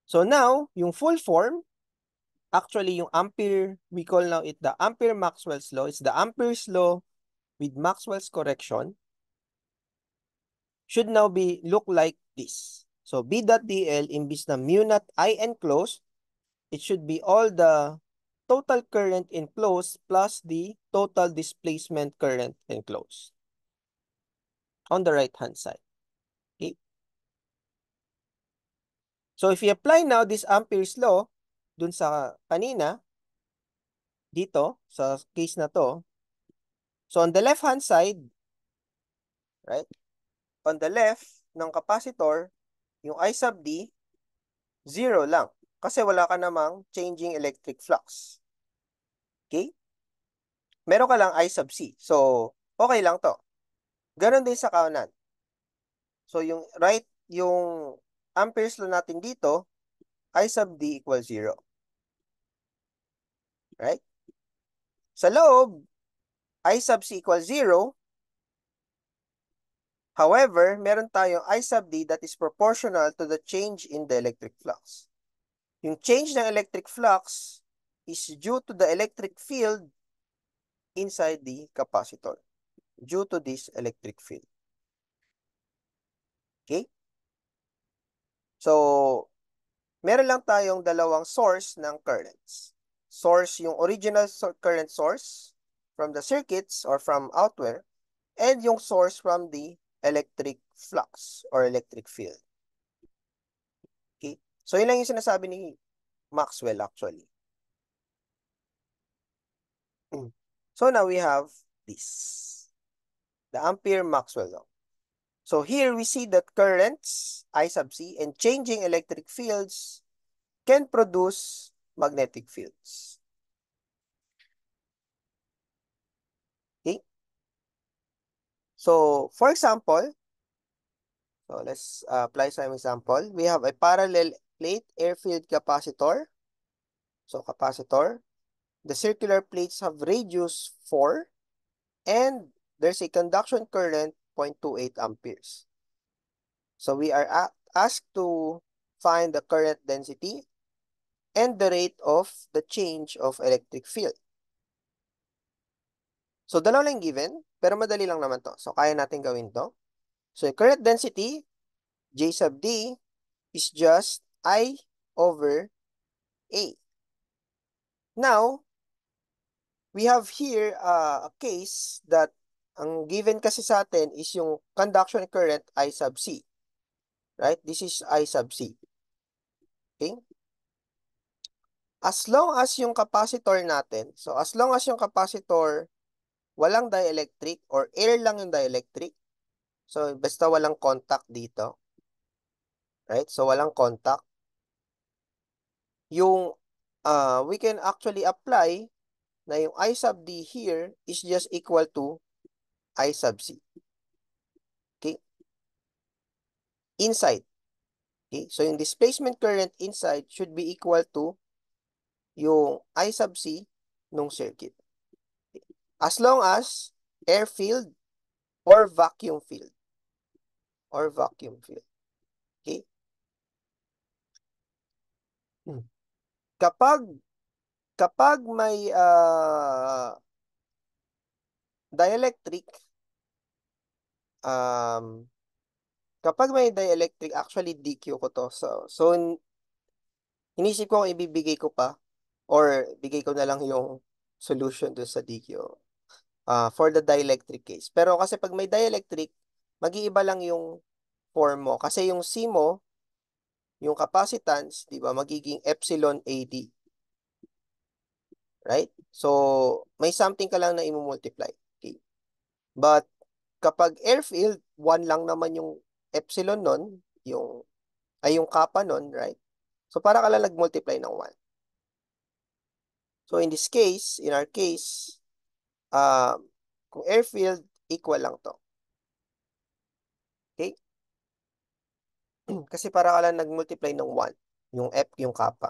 So now, yung full form, actually yung Ampere, we call now it the Ampere-Maxwell's law. It's the Ampere's law with Maxwell's correction. Should now be look like this. So B dot DL imbis na mu naught I enclosed, it should be all the total current enclosed plus the total displacement current enclosed on the right-hand side. Okay? So if you apply now this Ampere's law dun sa kanina, dito, sa case na to, so on the left-hand side, right? On the left ng capacitor, yung I sub D, 0 lang. Kasi wala ka namang changing electric flux. Okay? Meron ka lang I sub C. So, okay lang to. Ganon din sa kanan. So, yung Ampere's law natin dito, I sub D equals 0. Right? Sa loob, I sub C equals 0. However, meron tayong I sub D that is proportional to the change in the electric flux. Yung change ng electric flux is due to the electric field inside the capacitor. Due to this electric field. Okay? So, meron lang tayong dalawang source ng currents. Source, yung original current source from the circuits or from outward, and yung source from the electric flux or electric field. Okay? So, yun lang yung sinasabi ni Maxwell actually. So, now we have this. The Ampere-Maxwell law. So, here we see that currents, I sub C, and changing electric fields can produce magnetic fields. Okay? So, for example, so let's apply some example. We have a parallel plate air-filled capacitor. So, capacitor. The circular plates have radius 4 and there's a conduction current 0.28 amperes. So, we are asked to find the current density and the rate of the change of electric field. So, dalawa lang given, pero madali lang naman to. So, kaya natin gawin to. So, yung current density, J sub D, is just I over A. Now, we have here a case that ang given kasi sa atin is yung conduction current I sub C. Right? This is I sub C. Okay? As long as yung capacitor natin, so as long as yung capacitor walang dielectric or air lang yung dielectric, so basta walang contact dito, right? So walang contact, yung we can actually apply na yung I sub D here is just equal to I sub C. Okay? Inside. Okay? So yung displacement current inside should be equal to yung I sub C nung circuit. Okay? As long as air field or vacuum field. Or vacuum field. Okay? Kapag may dielectric, kapag may dielectric, actually DQ ko to. So inisip ko kung ibibigay ko pa or bigay ko na lang yung solution do sa DQ for the dielectric case. Pero kasi pag may dielectric, mag-iiba lang yung form mo. Kasi yung C mo, yung capacitance, di ba, magiging epsilon AD. Right? So, may something ka lang na i-multiply. Okay. But, kapag airfield, 1 lang naman yung epsilon nun, yung kappa nun, right? So, para ka lang nag-multiply ng 1. So, in this case, in our case, kung airfield, equal lang to. Okay? Kasi para ka lang nag-multiply ng 1, yung F, yung kappa.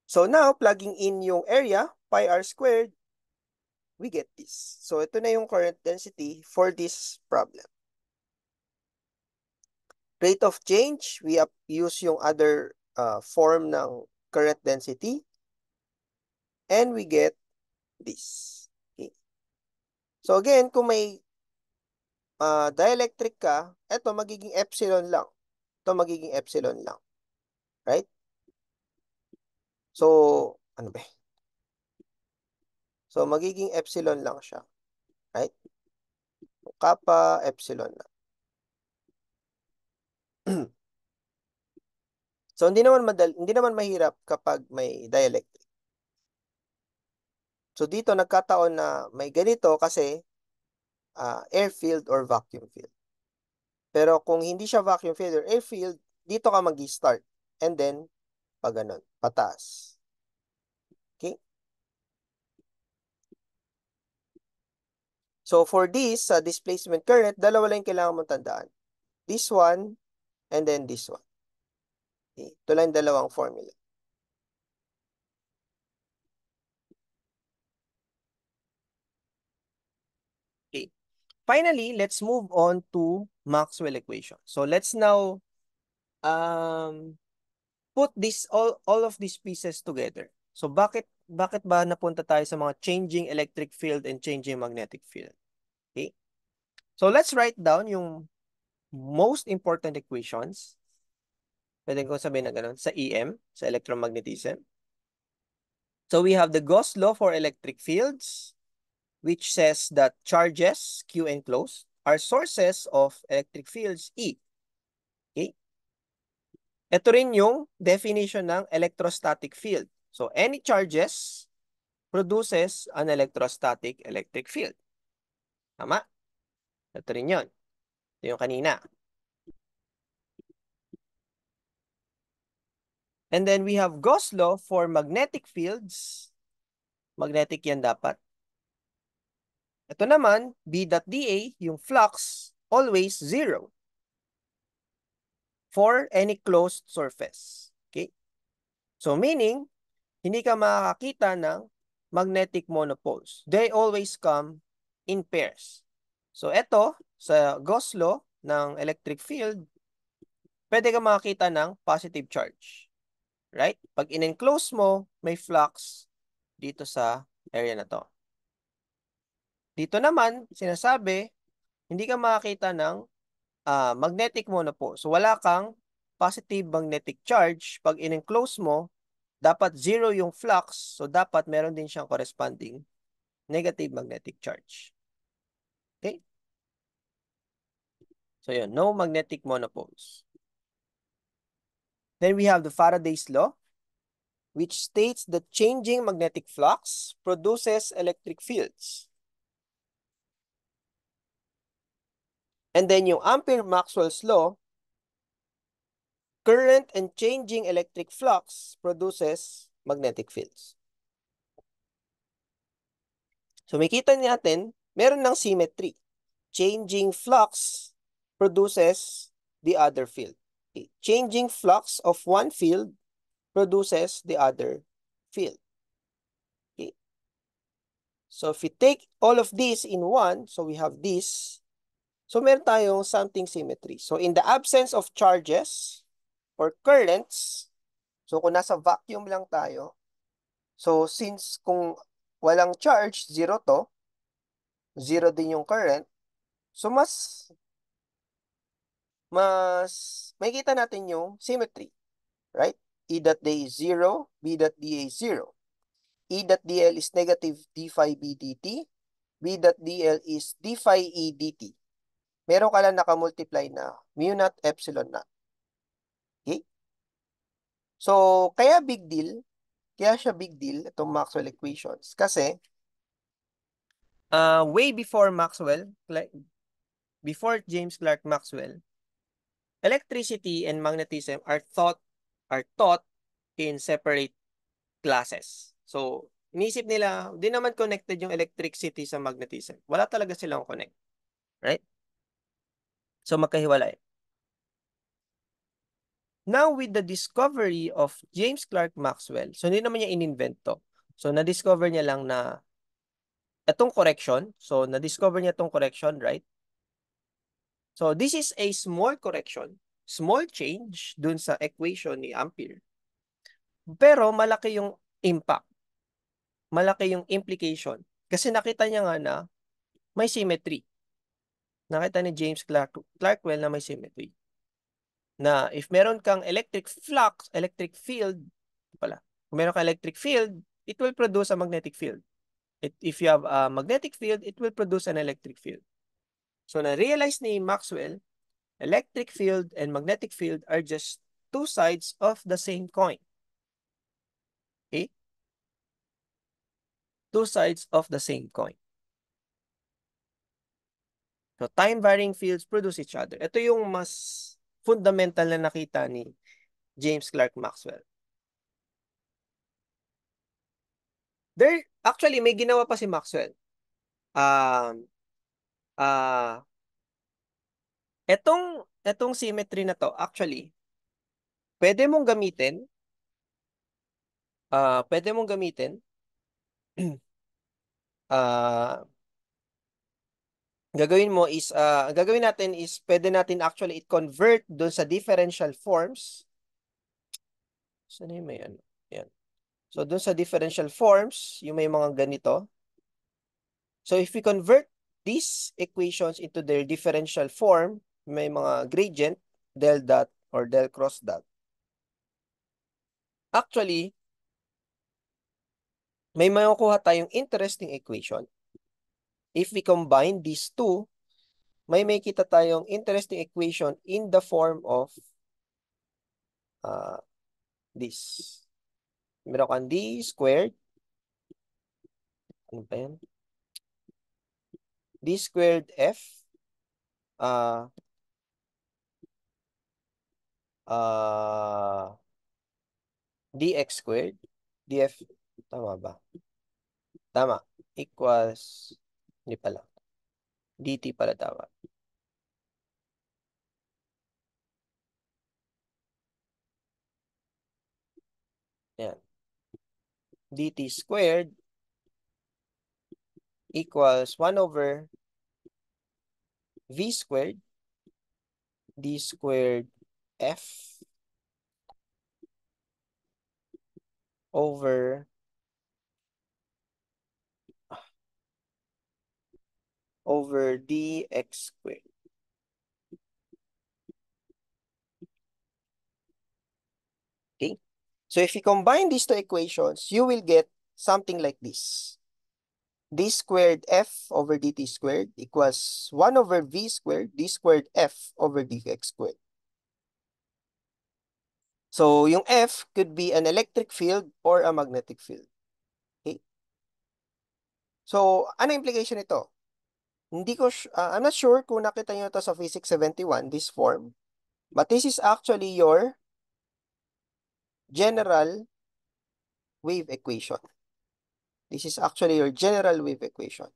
So, now, plugging in yung area, pi r squared, we get this. So, ito na yung current density for this problem. Rate of change, we use yung other form ng current density. And we get this. Okay. So again, kung may dielectric ka, ito magiging epsilon lang. Ito magiging epsilon lang. Right? So, ano ba? So, magiging epsilon lang siya. Right? Kappa, epsilon lang. So, hindi naman mahirap kapag may dielectric. So, dito nagkataon na may ganito kasi air field or vacuum field. Pero kung hindi siya vacuum field or air field, dito ka mag-start. And then, pag ganun, pataas. Okay? So, for this, displacement current, dalawa lang kailangan mong tandaan. This one, and then this one. Okay? Ito lang dalawang formula. Okay. Finally, let's move on to Maxwell equation. So, let's now put all of these pieces together. So, bakit ba napunta tayo sa mga changing electric field and changing magnetic field? Okay? So, let's write down yung most important equations. Pwede ko sabihin na ganun, sa EM, sa electromagnetism. So we have the Gauss law for electric fields, which says that charges, Q enclosed, are sources of electric fields E. Okay? Ito rin yung definition ng electrostatic field. So, any charges produces an electrostatic electric field. Tama? Ito rin yun. Ito yung kanina. And then we have Gauss law for magnetic fields. Magnetic yan dapat. Ito naman, B.dA, yung flux, always zero for any closed surface. Okay? So meaning, hindi ka makakakita ng magnetic monopoles. They always come in pairs. So ito, sa Gauss law ng electric field, pwede ka makakita ng positive charge. Right? Pag in-enclose mo, may flux dito sa area na to. Dito naman, sinasabi, hindi ka makakita ng magnetic monopole. So wala kang positive magnetic charge. Pag in-enclose mo, dapat zero yung flux. So dapat meron din siyang corresponding negative magnetic charge. Okay? So yun, no magnetic monopoles. Then we have the Faraday's law, which states that changing magnetic flux produces electric fields. And then yung Ampere-Maxwell's law, current and changing electric flux produces magnetic fields. So makita natin, meron ng symmetry. Changing flux produces the other field. Okay. Changing flux of one field produces the other field. Okay. So if we take all of these in one, so we have this, so meron tayong something symmetry. So in the absence of charges or currents, so kung nasa vacuum lang tayo, so since kung walang charge, zero to, zero din yung current, so mas makikita natin yung symmetry, right? E.D is 0, B.DA is 0. E.DL is negative d phi b dt, B.DL is d phi e dt. Meron ka lang nakamultiply na mu naught epsilon naught. Okay? So, kaya siya big deal, itong Maxwell equations. Kasi, way before Maxwell, before James Clerk Maxwell, electricity and magnetism are taught in separate classes. So, inisip nila, di naman connected yung electricity sa magnetism. Wala talaga silang connect. Right? So, magkahiwalay. Now, with the discovery of James Clerk Maxwell, so hindi naman niya in-invent to. So, na-discover niya lang na itong correction. So, na-discover niya itong correction, right? So, this is a small correction, small change dun sa equation ni Ampere. Pero, malaki yung impact. Malaki yung implication. Kasi nakita niya nga na may symmetry. Nakita ni James Clarkwell na may symmetry. Na if meron kang electric flux, electric field, kung meron kang electric field, it will produce a magnetic field. If you have a magnetic field, it will produce an electric field. So na-realize ni Maxwell, electric field and magnetic field are just two sides of the same coin. Okay? Two sides of the same coin. So time-varying fields produce each other. Ito yung mas fundamental na nakita ni James Clerk Maxwell. Actually, may ginawa pa si Maxwell. Etong symmetry na to, actually, pwede mong gamitin, pwede mong gamitin, gagawin mo is, gagawin natin is, pwede natin actually i-convert doon sa differential forms. Saan yung may ano? Yan. So, doon sa differential forms, yung may mga ganito. So, if we convert these equations into their differential form, may mga gradient, del dot or del cross dot. Actually, may makukuha tayong interesting equation. If we combine these two, may kita tayong interesting equation in the form of this. Meron kang d squared. Ano ba yan? D squared f uh, dx squared df, tama ba? Tama. Equals, hindi pala. dt pala tama. Yan. dt squared equals 1 over v squared d squared f over dx squared. Okay? So if you combine these two equations, you will get something like this. D squared f over dt squared equals 1 over v squared d squared f over dx squared. So yung f could be an electric field or a magnetic field. Okay? So ano implication nito? I'm not sure kung nakita niyo to sa Physics 71, this form. But this is actually your general wave equation. This is actually your general wave equation.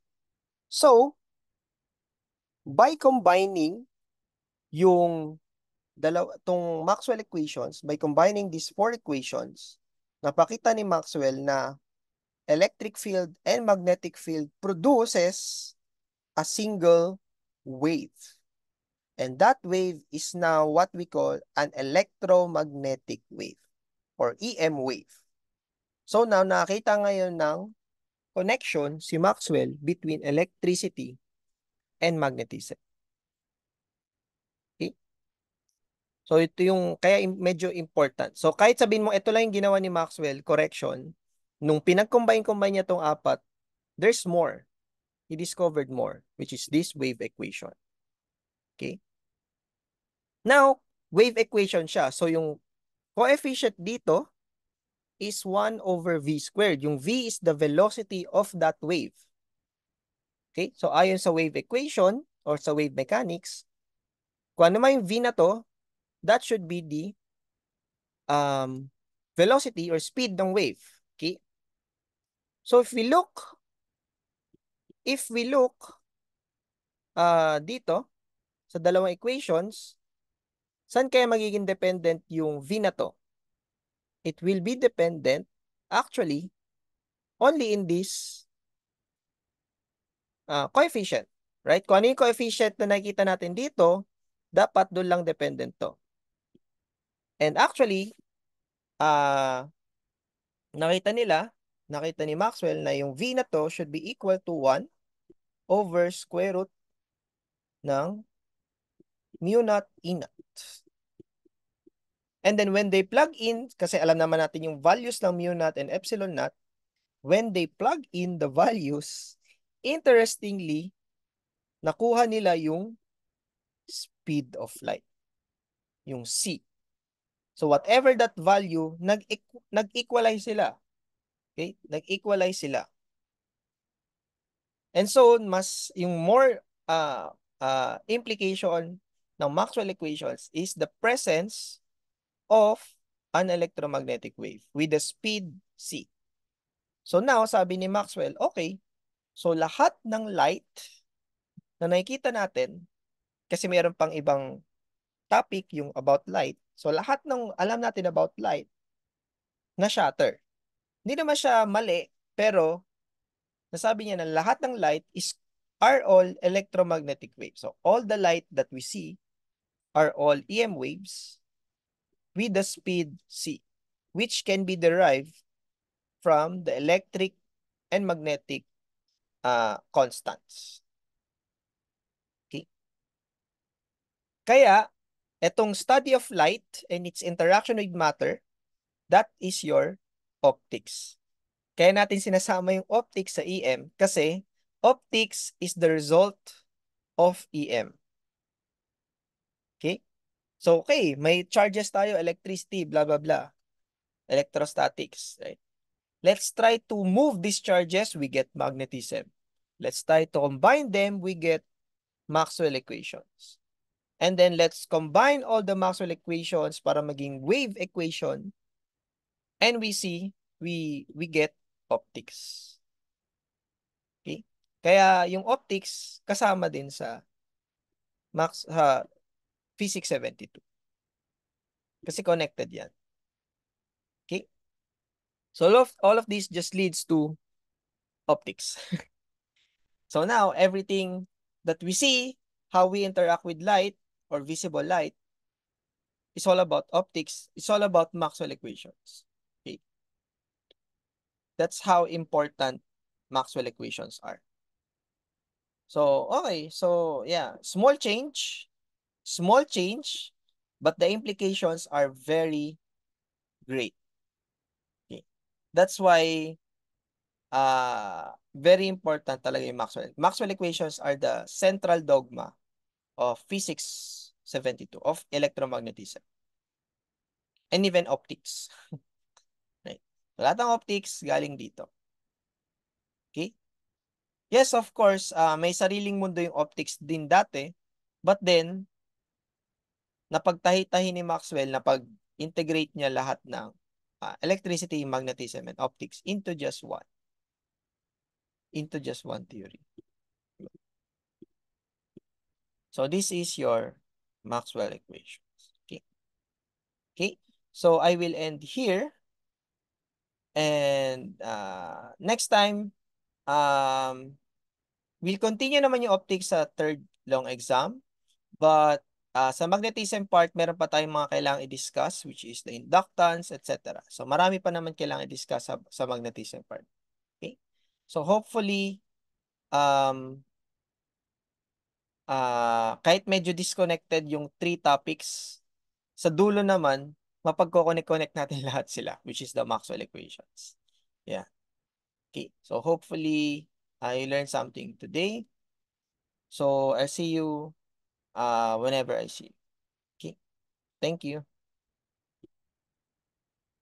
So, by combining yung tong Maxwell equations, by combining these four equations, napakita ni Maxwell na electric field and magnetic field produces a single wave. And that wave is now what we call an electromagnetic wave or EM wave. So now nakita ngayon ng connection si Maxwell between electricity and magnetism. Okay? So ito yung kaya medyo important. So kahit sabihin mo ito lang yung ginawa ni Maxwell, correction, nung pinag-combine niya tong apat, there's more. He discovered more, which is this wave equation. Okay? Now, wave equation siya. So yung coefficient dito is 1 over v squared. Yung v is the velocity of that wave. Okay? So ayon sa wave equation or sa wave mechanics, kung ano man yung v na to, that should be the velocity or speed ng wave. Okay? So if we look dito sa dalawang equations, saan kaya magiging dependent yung v na to? It will be dependent actually only in this coefficient. Right? Kung ano yung coefficient na nakikita natin dito, dapat doon lang dependent to. And actually, nakita ni Maxwell na yung V na to should be equal to 1 over square root ng mu naught E naught. And then when they plug in, kasi alam naman natin yung values ng mu naught and epsilon naught, when they plug in the values, interestingly, nakuha nila yung speed of light, yung c. So whatever that value, nag-equalize sila. Okay? Nag-equalize sila. And so, mas yung more implication ng Maxwell equations is the presence of an electromagnetic wave with the speed c. So now, sabi ni Maxwell, okay, so lahat ng light na nakikita natin, kasi mayroon pang ibang topic yung about light, so lahat ng alam natin about light, na shatter. Hindi naman siya mali, pero nasabi niya na lahat ng light are all electromagnetic waves. So all the light that we see are all EM waves with the speed c, which can be derived from the electric and magnetic constants. Okay? Kaya, etong study of light and its interaction with matter, that is your optics. Kaya natin sinasama yung optics sa EM kasi optics is the result of EM. So, okay, may charges tayo, electricity, blah, blah, blah. Electrostatics, right? Let's try to move these charges, we get magnetism. Let's try to combine them, we get Maxwell equations. And then let's combine all the Maxwell equations para maging wave equation. And we see, we get optics. Okay? Kaya yung optics kasama din sa Physics 72. Kasi connected yan. Okay? So all of this just leads to optics. So now everything that we see, how we interact with light or visible light, is all about optics. It's all about Maxwell equations. Okay? That's how important Maxwell equations are. So, okay. So, yeah, small change, but the implications are very great. Okay. That's why very important talaga yung Maxwell. Maxwell equations are the central dogma of Physics 72, of electromagnetism, and even optics. Right? So, lahat ng optics galing dito. Okay? Yes, of course, may sariling mundo yung optics din dati, but then, napagtahi-tahi ni Maxwell na pag-integrate niya lahat ng electricity, magnetism, and optics into just one theory. So this is your Maxwell equations. Okay. Okay. So I will end here. And next time, we'll continue naman yung optics sa third long exam. But sa magnetism part, meron pa tayong mga kailangang i-discuss, which is the inductance, etc. So marami pa naman kailangang i-discuss sa magnetism part. Okay? So hopefully, kahit medyo disconnected yung three topics, sa dulo naman, mapagko-connect natin lahat sila, which is the Maxwell equations. Yeah. Okay. So hopefully, I learned something today. So I'll see you whenever I see you. Okay. Thank you.